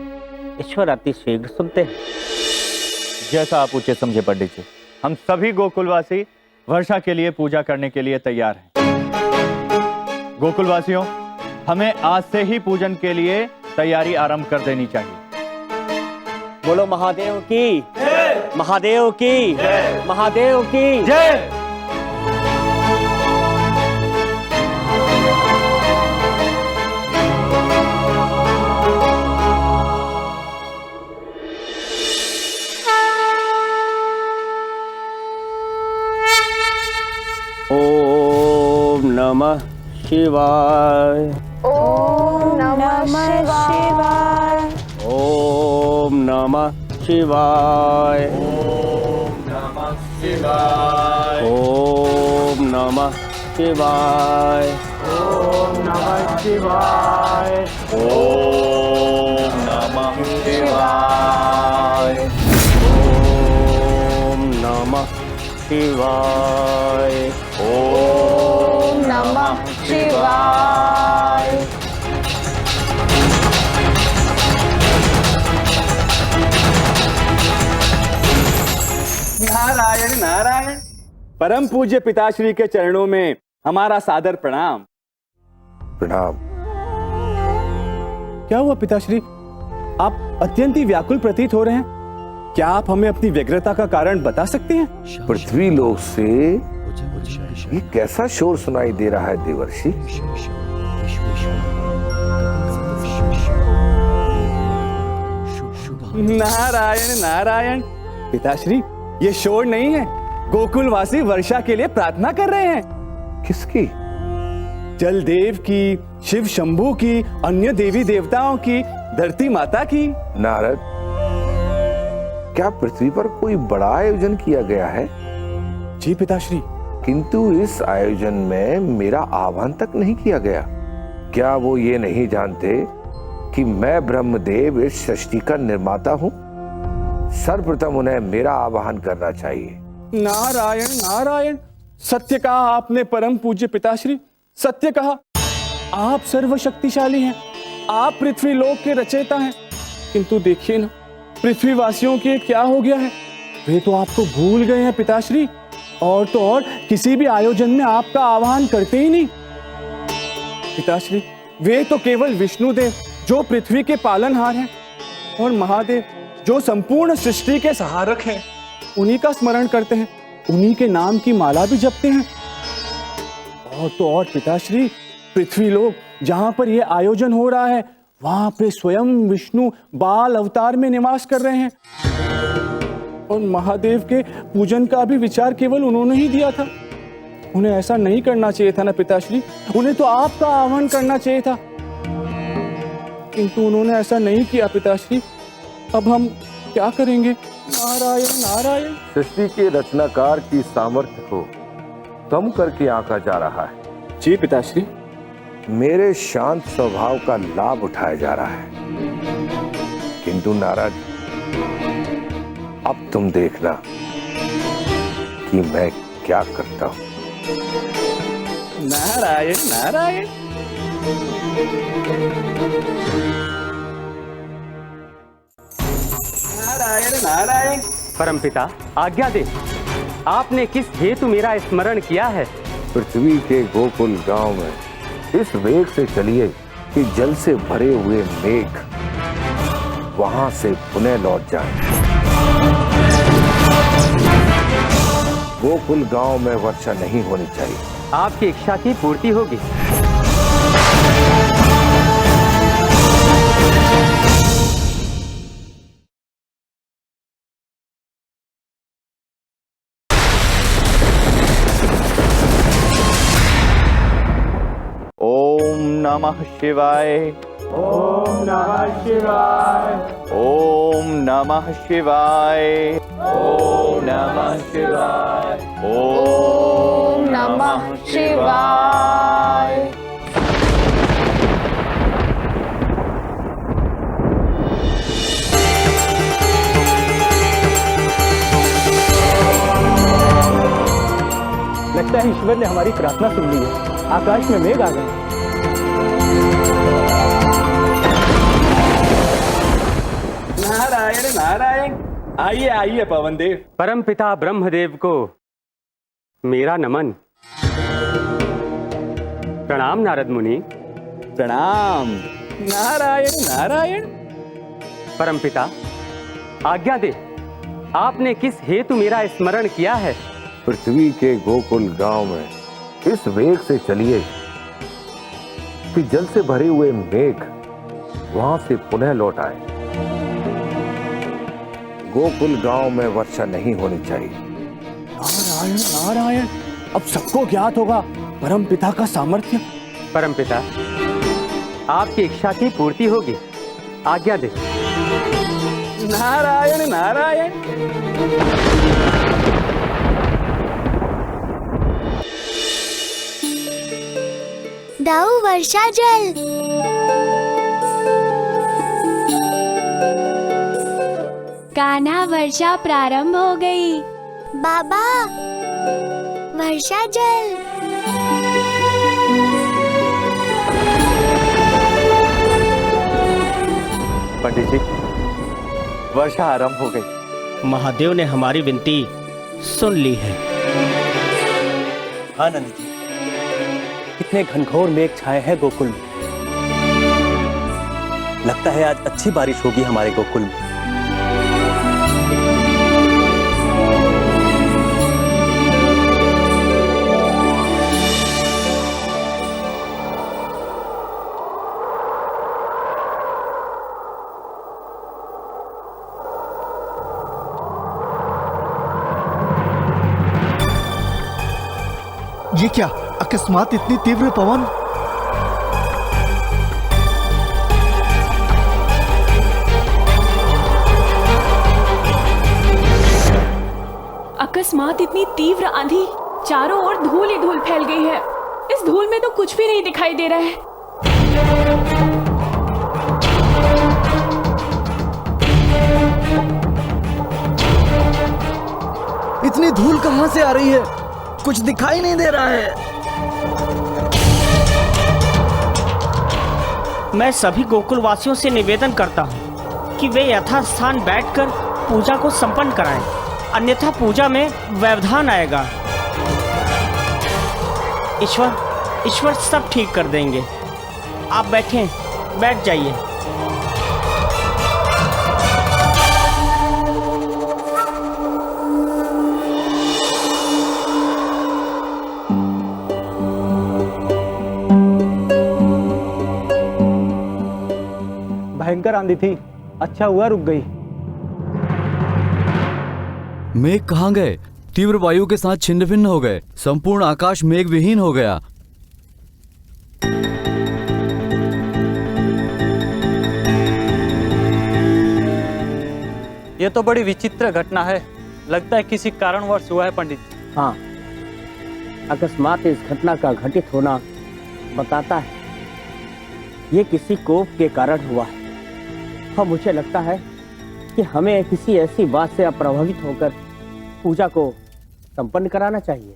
ईश्वर अति शीघ्र सुनते हैं। जैसा आप उचित समझे पंडित जी, हम सभी गोकुलवासी वर्षा के लिए पूजा करने के लिए तैयार हैं। गोकुलवासियों, हमें आज से ही पूजन के लिए तैयारी आरंभ कर देनी चाहिए। बोलो महादेव की जय, महादेव की जय, महादेव की जय। ओम नमः शिवाय। ओम नमः शिवाय। ओम नमः शिवाय। ओम नमः शिवाय। ओम नमः शिवाय। ओम नमः शिवाय। ओम नमः शिवाय। ओम नमः शिवाय। नारायण नारायण। परम पूज्य पिताश्री के चरणों में हमारा सादर प्रणाम। प्रणाम। क्या हुआ पिताश्री, आप अत्यंत ही व्याकुल प्रतीत हो रहे हैं। क्या आप हमें अपनी व्यग्रता का कारण बता सकते हैं? पृथ्वी लोक से ये कैसा शोर सुनाई दे रहा है देवर्षि? नारायण नारायण। पिताश्री, ये शोर नहीं है, गोकुलवासी वर्षा के लिए प्रार्थना कर रहे हैं। किसकी? जलदेव की, शिव शंभू की, अन्य देवी देवताओं की, धरती माता की। नारद, क्या पृथ्वी पर कोई बड़ा आयोजन किया गया है? जी पिताश्री। किंतु इस आयोजन में मेरा आह्वान तक नहीं किया गया। क्या वो ये नहीं जानते कि मैं ब्रह्मदेव इस सृष्टि का निर्माता हूँ? सर्वप्रथम उन्हें मेरा आह्वान करना चाहिए। नारायण नारायण। सत्य कहा आपने परम पूज्य पिताश्री, सत्य कहा। आप सर्वशक्तिशाली हैं, आप पृथ्वी लोक के रचयिता हैं। किंतु देखिए ना, पृथ्वीवासियों के क्या हो गया है, वे तो आपको भूल गए हैं पिताश्री। और तो और किसी भी आयोजन में आपका आह्वान करते ही नहीं। पिताश्री, वे तो केवल विष्णुदेव जो पृथ्वी के पालनहार हैं, और महादेव जो संपूर्ण सृष्टि के सहारक हैं, उन्हीं का स्मरण करते हैं, उन्हीं के नाम की माला भी जपते हैं। और तो और पिताश्री, पृथ्वी लोक जहां पर यह आयोजन हो रहा है, वहां पे स्वयं विष्णु बाल अवतार में निवास कर रहे हैं। और महादेव के पूजन का भी विचार केवल उन्होंने ही दिया था। उन्हें ऐसा नहीं करना चाहिए था ना पिताश्री, उन्हें तो आपका आह्वान करना चाहिए था, किंतु उन्होंने ऐसा नहीं किया पिताश्री। अब हम क्या करेंगे? नारायण नारायण। सृष्टि के रचनाकार की सामर्थ्य को कम करके आंका जा रहा है। जी पिताश्री। मेरे शांत स्वभाव का लाभ उठाया जा रहा है, किंतु नारद, अब तुम देखना कि मैं क्या करता हूं। नारायण नारायण। नारायण नारायण। परमपिता आज्ञा दे, आपने किस हेतु मेरा स्मरण किया है? पृथ्वी के गोकुल गांव में इस वेग से चलिए कि जल से भरे हुए मेघ वहां से पुनः लौट जाएं। गोकुल गांव में वर्षा नहीं होनी चाहिए। आपकी इच्छा की पूर्ति होगी। ओम नमः शिवाय। ओम नमः शिवाय। ओम नमः शिवाय। ओम नमः शिवाय। ओम नमः शिवाय। लगता है ईश्वर ने हमारी प्रार्थना सुन ली है। आकाश में मेघ आ गए। नारायण नारायण। आइए आइए पवन देव। परमपिता ब्रह्मदेव को मेरा नमन। प्रणाम नारद मुनि। प्रणाम। नारायण नारायण। परमपिता आज्ञा दे, आपने किस हेतु मेरा स्मरण किया है? पृथ्वी के गोकुल गांव में इस वेग से चलिए कि जल से भरे हुए मेघ वहां से पुनः लौट आए। गोकुल गांव में वर्षा नहीं होनी चाहिए। नारायण नारायण। अब सबको ज्ञात होगा परम पिता का सामर्थ्य। परमपिता आपकी इच्छा की पूर्ति होगी। आज्ञा दे। नारायण नारायण। दाऊ वर्षा जल। कान्हा, वर्षा प्रारंभ हो गई। बाबा वर्षा जल। पंडित जी, वर्षा आरंभ हो गई। महादेव ने हमारी विनती सुन ली है। आनंद जी, कितने घनघोर मेघ छाए हैं गोकुल में। लगता है आज अच्छी बारिश होगी हमारे गोकुल में। ये क्या अकस्मात इतनी तीव्र पवन? अकस्मात इतनी तीव्र आंधी, चारों ओर धूल ही धूल फैल गई है। इस धूल में तो कुछ भी नहीं दिखाई दे रहा है। इतनी धूल कहां से आ रही है? कुछ दिखाई नहीं दे रहा है। मैं सभी गोकुल वासियों से निवेदन करता हूँ कि वे यथास्थान बैठकर पूजा को संपन्न कराएं, अन्यथा पूजा में व्यवधान आएगा। ईश्वर सब ठीक कर देंगे। आप बैठ जाइए। भयंकर आंधी थी, अच्छा हुआ रुक गई। मेघ कहाँ गए? तीव्र वायु के साथ छिन्न भिन्न हो गए। संपूर्ण आकाश मेघ विहीन हो गया। ये तो बड़ी विचित्र घटना है। लगता है किसी कारणवश हुआ है पंडित जी। हाँ, अकस्मात इस घटना का घटित होना बताता है ये किसी कोप के कारण हुआ है। और मुझे लगता है कि हमें किसी ऐसी बात से अप्रभावित होकर पूजा को संपन्न कराना चाहिए।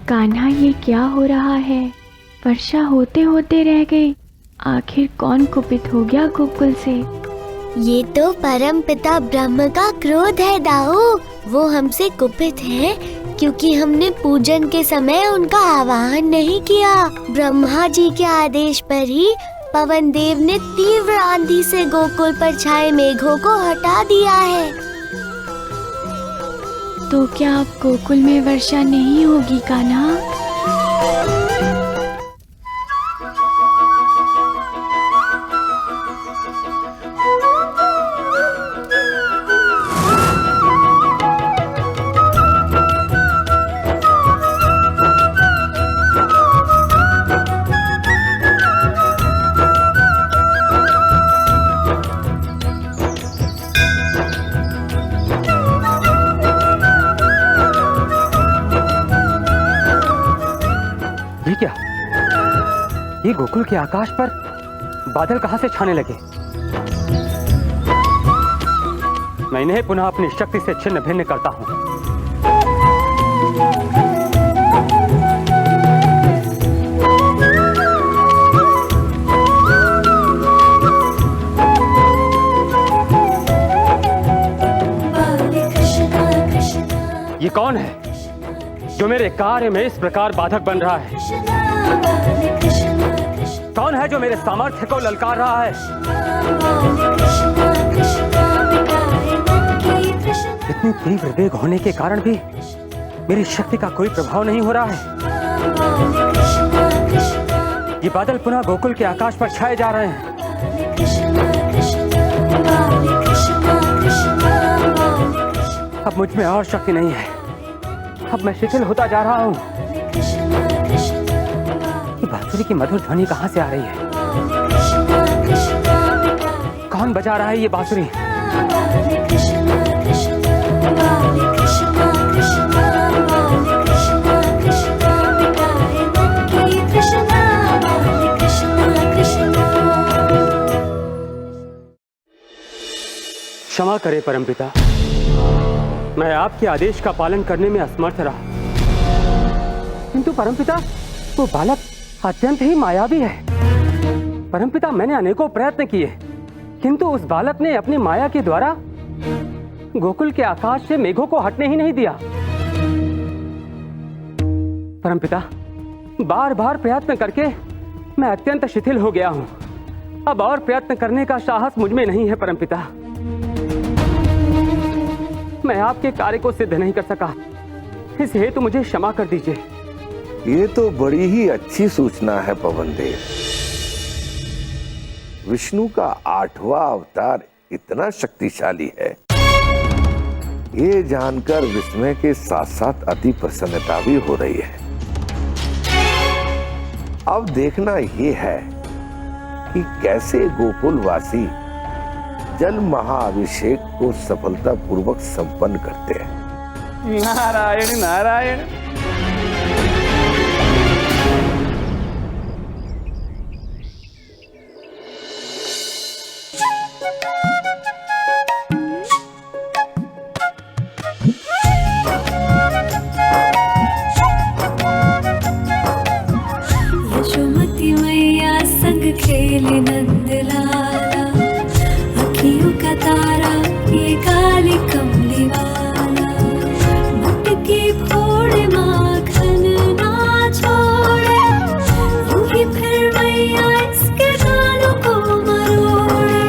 कान्हा, ये क्या हो रहा है? वर्षा होते होते रह गई। आखिर कौन कुपित हो गया गोकुल से? ये तो परम पिता ब्रह्म का क्रोध है दाऊ। वो हमसे कुपित है क्योंकि हमने पूजन के समय उनका आवाहन नहीं किया। ब्रह्मा जी के आदेश पर ही पवन देव ने तीव्र आंधी से गोकुल पर छाए मेघों को हटा दिया है। तो क्या अब गोकुल में वर्षा नहीं होगी कान्हा? ये गोकुल के आकाश पर बादल कहां से छाने लगे? मैं इन्हें पुनः अपनी शक्ति से छिन्न भिन्न करता हूं। ये कौन है जो मेरे कार्य में इस प्रकार बाधक बन रहा है? कौन है जो मेरे सामर्थ्य को ललकार रहा है? इतनी तीव्र वेग होने के कारण भी मेरी शक्ति का कोई प्रभाव नहीं हो रहा है। ये बादल पुनः गोकुल के आकाश पर छाए जा रहे हैं। अब मुझ में और शक्ति नहीं है। अब मैं शिथिल होता जा रहा हूँ। ये बांसुरी की मधुर ध्वनि कहाँ से आ रही है? कौन बजा रहा है ये बांसुरी? क्षमा करे परमपिता, मैं आपके आदेश का पालन करने में असमर्थ रहा। किंतु परमपिता, वो बालक अत्यंत ही मायावी है। परमपिता, मैंने अनेकों प्रयत्न किए, किंतु उस बालक ने अपनी माया के द्वारा गोकुल के आकाश से मेघों को हटने ही नहीं दिया। परमपिता, बार बार प्रयत्न करके मैं अत्यंत शिथिल हो गया हूं। अब और प्रयत्न करने का साहस मुझ में नहीं है परमपिता। मैं आपके कार्य को सिद्ध नहीं कर सका, इस हेतु मुझे क्षमा कर दीजिए। ये तो बड़ी ही अच्छी सूचना है पवन देव। विष्णु का 8वां अवतार इतना शक्तिशाली है, ये जानकर विस्मय के साथ साथ अति प्रसन्नता भी हो रही है। अब देखना ये है कि कैसे गोकुलवासी जल महाअभिषेक को सफलतापूर्वक संपन्न करते हैं। नारायण नारायण। बोले नंद लाला, अखियों का तारा ये काली कमली वाला, मटकी फोड़े माखन ना छोड़े, यूं ही फिर मैया इसके गालों को मरोड़े,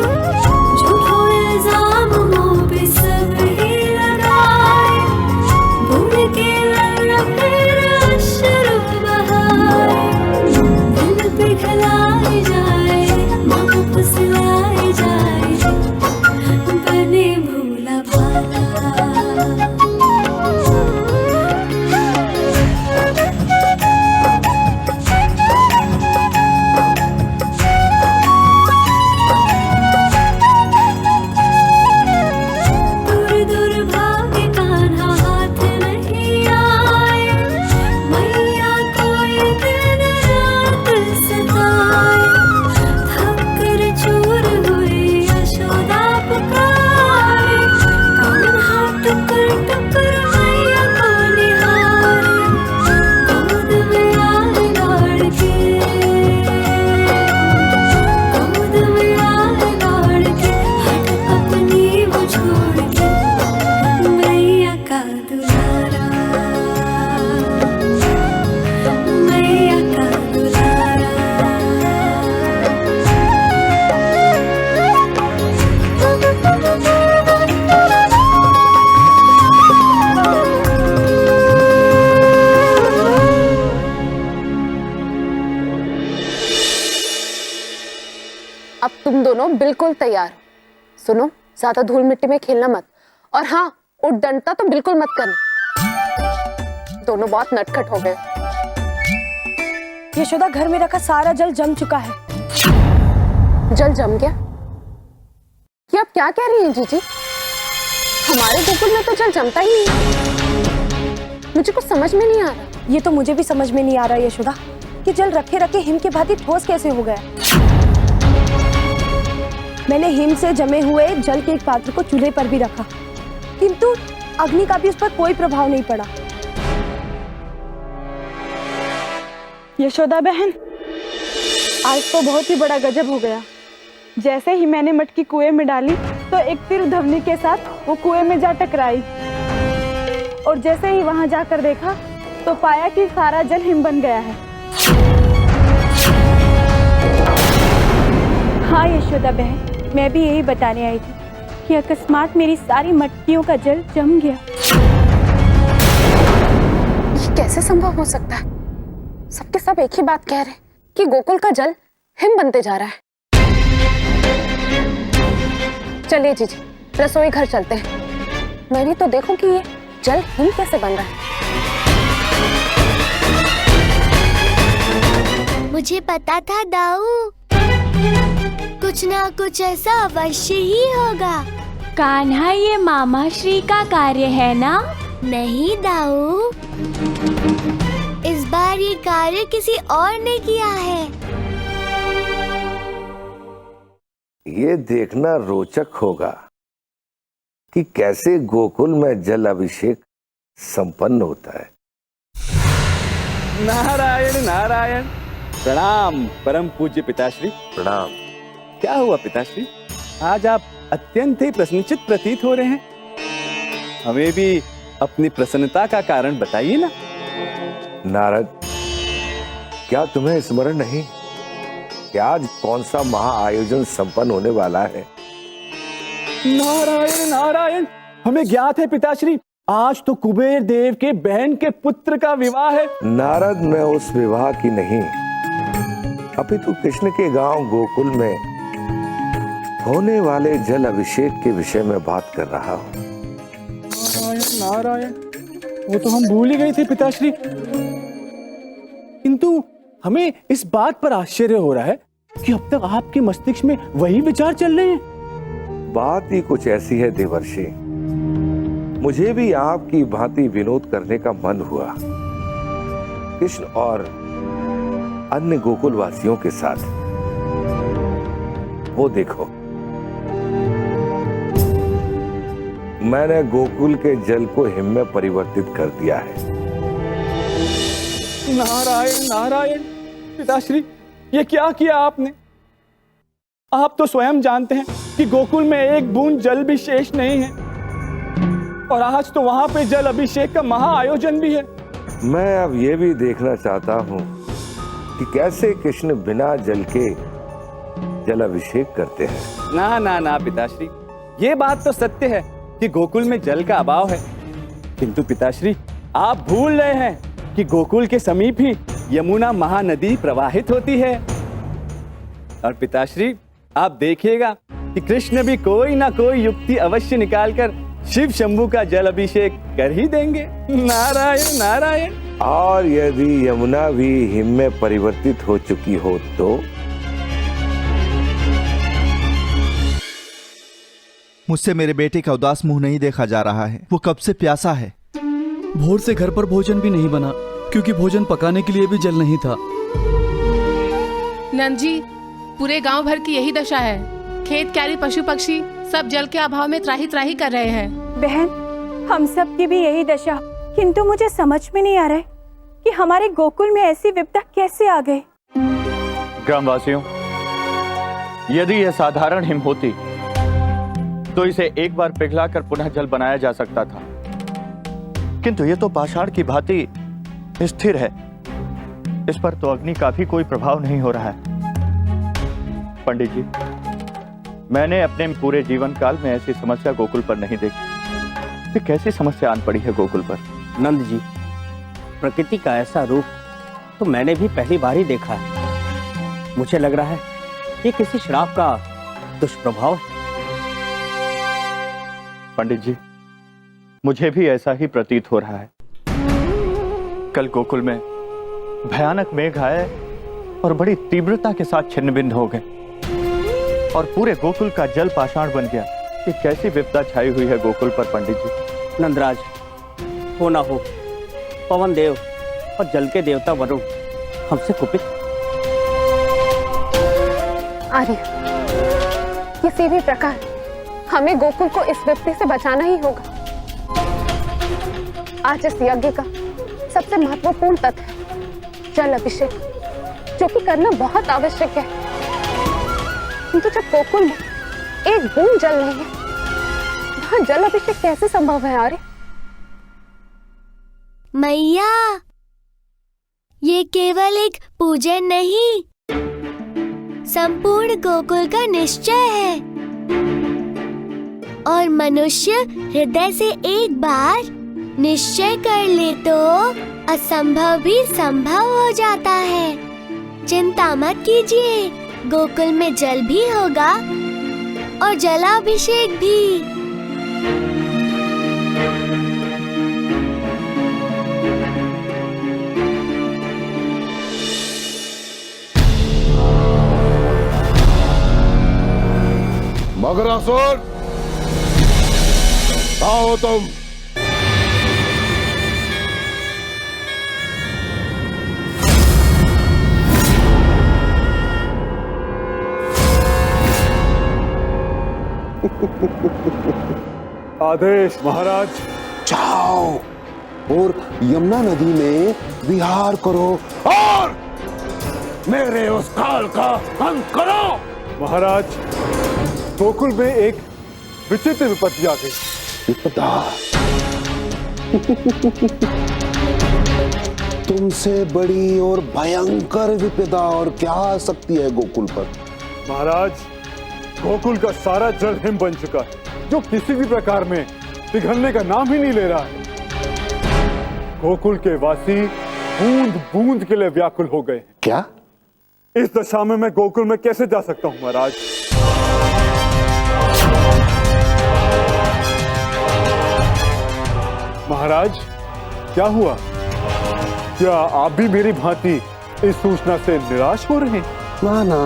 झूठो इल्जाम मुंह पे सब ही लगाए, बुन के लड़ा फिर अश्रु बहाए, दिल पिघलाए जाए, मन फुसलाए जाए, बने भोला भाला। दूर दूर भागे कान्हा हाथ नहीं आए, मैया को ये दिन रात सताए, थक कर चूर हुई यशोदा पुकारे, कान्हा टुकर टुकर मैया को निहारे, गोद में आए दौड़ के, गोद में आए दौड़ के, हट अपनी वो छोड़ के, मैया का दुलारा, मैया का दुलारा। अब तुम दोनों बिल्कुल तैयार हो। सुनो, ज्यादा धूल मिट्टी में खेलना मत, और हाँ, उठ डंडा तो बिल्कुल मत करना। दोनों बहुत नटखट हो गए। यशोदा, घर में रखा सारा जल जम चुका है। जल जम गया? ये आप क्या कह रही हैं जीजी? हमारे गोकुल में तो जल जमता ही नहीं। मुझे कुछ समझ में नहीं आ रहा। ये तो मुझे भी समझ में नहीं आ रहा यशोदा, कि जल रखे रखे हिम के भांति ठोस कैसे हो गया। मैंने हिम से जमे हुए जल के एक पात्र को चूल्हे पर भी रखा, किंतु अग्नि का भी उस पर कोई प्रभाव नहीं पड़ा। यशोदा बहन, आज तो बहुत ही बड़ा गजब हो गया। जैसे ही मैंने मटकी कुएं में डाली तो एक तीर धवनी के साथ वो कुएं में जा टकराई, और जैसे ही वहां जाकर देखा तो पाया कि सारा जल हिम बन गया है। हाँ यशोदा बहन, मैं भी यही बताने आई थी कि अकस्मात मेरी सारी मटकियों का जल जम गया। ये कैसे संभव हो सकता है? सबके सब एक ही बात कह रहे हैं कि गोकुल का जल हिम बनते जा रहा है। चलिए जीजी, रसोई घर चलते हैं। मैं भी तो देखूं कि ये जल हिम कैसे बन रहा है। मुझे पता था दाऊ, कुछ ना कुछ ऐसा अवश्य ही होगा। कान्हा, ये मामा श्री का कार्य है ना? नहीं दाऊ, इस बार ये कार्य किसी और ने किया है। ये देखना रोचक होगा कि कैसे गोकुल में जल अभिषेक संपन्न होता है। नारायण नारायण। प्रणाम परम पूज्य पिताश्री। प्रणाम। क्या हुआ पिताश्री, आज आप अत्यंत ही प्रसन्नचित प्रतीत हो रहे हैं। हमें भी अपनी प्रसन्नता का कारण बताइए ना। नारद, क्या तुम्हें स्मरण नहीं कि आज कौन सा महाआयोजन संपन्न होने वाला है? नारायण नारायण, हमें ज्ञात है पिताश्री, आज तो कुबेर देव के बहन के पुत्र का विवाह है। नारद, मैं उस विवाह की नहीं, अपितु कृष्ण के गांव गोकुल में होने वाले जल अभिषेक के विषय में बात कर रहा हूँ। नारायण नारायण, वो तो हम भूल ही गए थे पिताश्री। किंतु हमें इस बात पर आश्चर्य हो रहा है कि अब तक आपके मस्तिष्क में वही विचार चल रहे हैं। बात ही कुछ ऐसी है देवर्षि, मुझे भी आपकी भांति विनोद करने का मन हुआ। कृष्ण और अन्य गोकुल वासियों के साथ। वो देखो, मैंने गोकुल के जल को हिम में परिवर्तित कर दिया है। नारायण नारायण, पिताश्री ये क्या किया आपने? आप तो स्वयं जानते हैं कि गोकुल में एक बूंद जल भी शेष नहीं है, और आज तो वहां पे जल अभिषेक का महा आयोजन भी है। मैं अब ये भी देखना चाहता हूँ कि कैसे कृष्ण बिना जल के जल अभिषेक करते हैं। ना ना ना पिताश्री, ये बात तो सत्य है कि गोकुल में जल का अभाव है, किंतु पिताश्री आप भूल रहे हैं कि गोकुल के समीप ही यमुना महानदी प्रवाहित होती है। और पिताश्री आप देखिएगा कि कृष्ण भी कोई ना कोई युक्ति अवश्य निकालकर शिव शंभू का जल अभिषेक कर ही देंगे। नारायण नारायण। और यदि यमुना भी हिम में परिवर्तित हो चुकी हो तो? मुझसे मेरे बेटे का उदास मुंह नहीं देखा जा रहा है। वो कब से प्यासा है। भोर से घर पर भोजन भी नहीं बना, क्योंकि भोजन पकाने के लिए भी जल नहीं था। नंद जी, पूरे गांव भर की यही दशा है। खेत क्यारी पशु पक्षी सब जल के अभाव में त्राही त्राही कर रहे हैं। बहन, हम सब की भी यही दशा, किंतु मुझे समझ में नहीं आ रहा है कि हमारे गोकुल में ऐसी विपदा कैसे आ गई। ग्रामवासियों, यदि यह साधारण हिम होती तो इसे एक बार पिघलाकर पुनः जल बनाया जा सकता था, किंतु यह तो पाषाण की भांति स्थिर है। इस पर तो अग्नि का भी कोई प्रभाव नहीं हो रहा है। पंडित जी, मैंने अपने पूरे जीवन काल में ऐसी समस्या गोकुल पर नहीं देखी। ये कैसी समस्या आन पड़ी है गोकुल पर? नंद जी, प्रकृति का ऐसा रूप तो मैंने भी पहली बार ही देखा है। मुझे लग रहा है ये किसी श्राप का दुष्प्रभाव है। पंडित जी, मुझे भी ऐसा ही प्रतीत हो रहा है। कल गोकुल में भयानक मेघ आए और बड़ी तीव्रता के साथ छिन्न भिन्न हो गए और पूरे गोकुल का जल पाषाण बन गया। ये कैसी विपदा छाई हुई है गोकुल पर पंडित जी। नंदराज, हो ना हो पवन देव और जल के देवता वरुण हमसे कुपित। आर्य, किसी भी प्रकार हमें गोकुल को इस विपत्ति से बचाना ही होगा। आज इस यज्ञ का सबसे महत्वपूर्ण तत्व है जल अभिषेक, जो कि करना बहुत आवश्यक है। किंतु जब गोकुल में एक बूंद जल नहीं है, वहां जल अभिषेक कैसे संभव है? आर्य, मैया, ये केवल एक पूजन नहीं, संपूर्ण गोकुल का निश्चय है। और मनुष्य हृदय से एक बार निश्चय कर ले तो असंभव भी संभव हो जाता है। चिंता मत कीजिए, गोकुल में जल भी होगा और जलाभिषेक भी। मगरासुर, आओ तुम। आदेश महाराज। जाओ और यमुना नदी में विहार करो और मेरे उस काल का अंत करो। महाराज, गोकुल में एक विचित्र विपत्ति आ गई। विपदा? तुमसे बड़ी और भयंकर विपदा और क्या आ सकती है गोकुल पर? महाराज, गोकुल का सारा जल हिम बन चुका है, जो किसी भी प्रकार में पिघलने का नाम ही नहीं ले रहा है। गोकुल के वासी बूंद बूंद के लिए व्याकुल हो गए। क्या? इस दशा में मैं गोकुल में कैसे जा सकता हूं महाराज? महाराज, क्या हुआ? क्या आप भी मेरी भांति इस सूचना से निराश हो रहे हैं? ना ना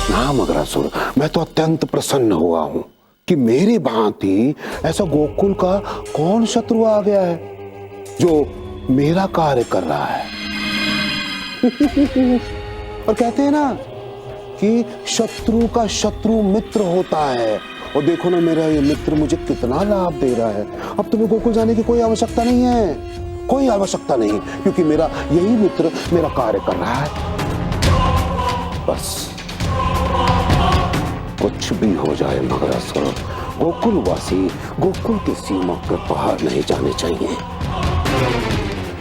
ना मगरासुर, मैं तो अत्यंत प्रसन्न हुआ हूँ कि मेरी भांति ऐसा गोकुल का कौन शत्रु आ गया है जो मेरा कार्य कर रहा है। और कहते हैं ना कि शत्रु का शत्रु मित्र होता है, और देखो ना मेरा ये मित्र मुझे कितना लाभ दे रहा है। अब तुम्हें गोकुल जाने की कोई आवश्यकता नहीं है, कोई आवश्यकता नहीं, क्योंकि मेरा यही मित्र मेरा कार्य कर रहा है। बस कुछ भी हो जाए मगर असुर गोकुलवासी गोकुल की सीमा के बाहर नहीं जाने चाहिए।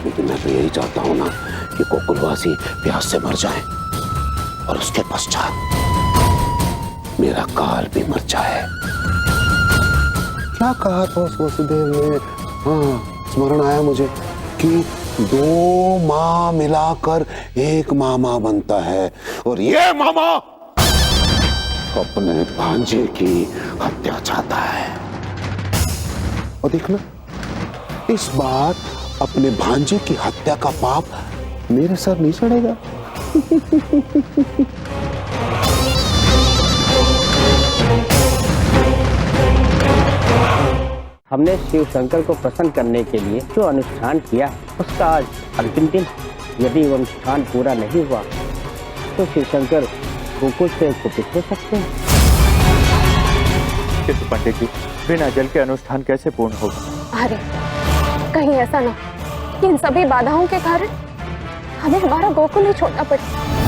लेकिन मैं तो यही चाहता हूं ना कि गोकुलवासी प्यास से मर जाए और उसके पश्चात मेरा काल भी मर जाए। क्या कहा था उस वसुदेव ने? हाँ, स्मरण आया मुझे कि 2 माँ मिलाकर एक मामा बनता है और ये मामा अपने भांजे की हत्या चाहता है। और देखना, इस बार अपने भांजे की हत्या का पाप मेरे सर नहीं चढ़ेगा। हमने शिव शंकर को प्रसन्न करने के लिए जो अनुष्ठान किया उसका आज अंतिम दिन। यदि वो अनुष्ठान पूरा नहीं हुआ तो शिव शंकर गोकुल से कुपित हो सकते हैं। किंतु पंडित जी, बिना जल के अनुष्ठान कैसे पूर्ण होगा? अरे कहीं ऐसा ना कि इन सभी बाधाओं के कारण हमें हमारा गोकुल ही छोड़ना पड़े।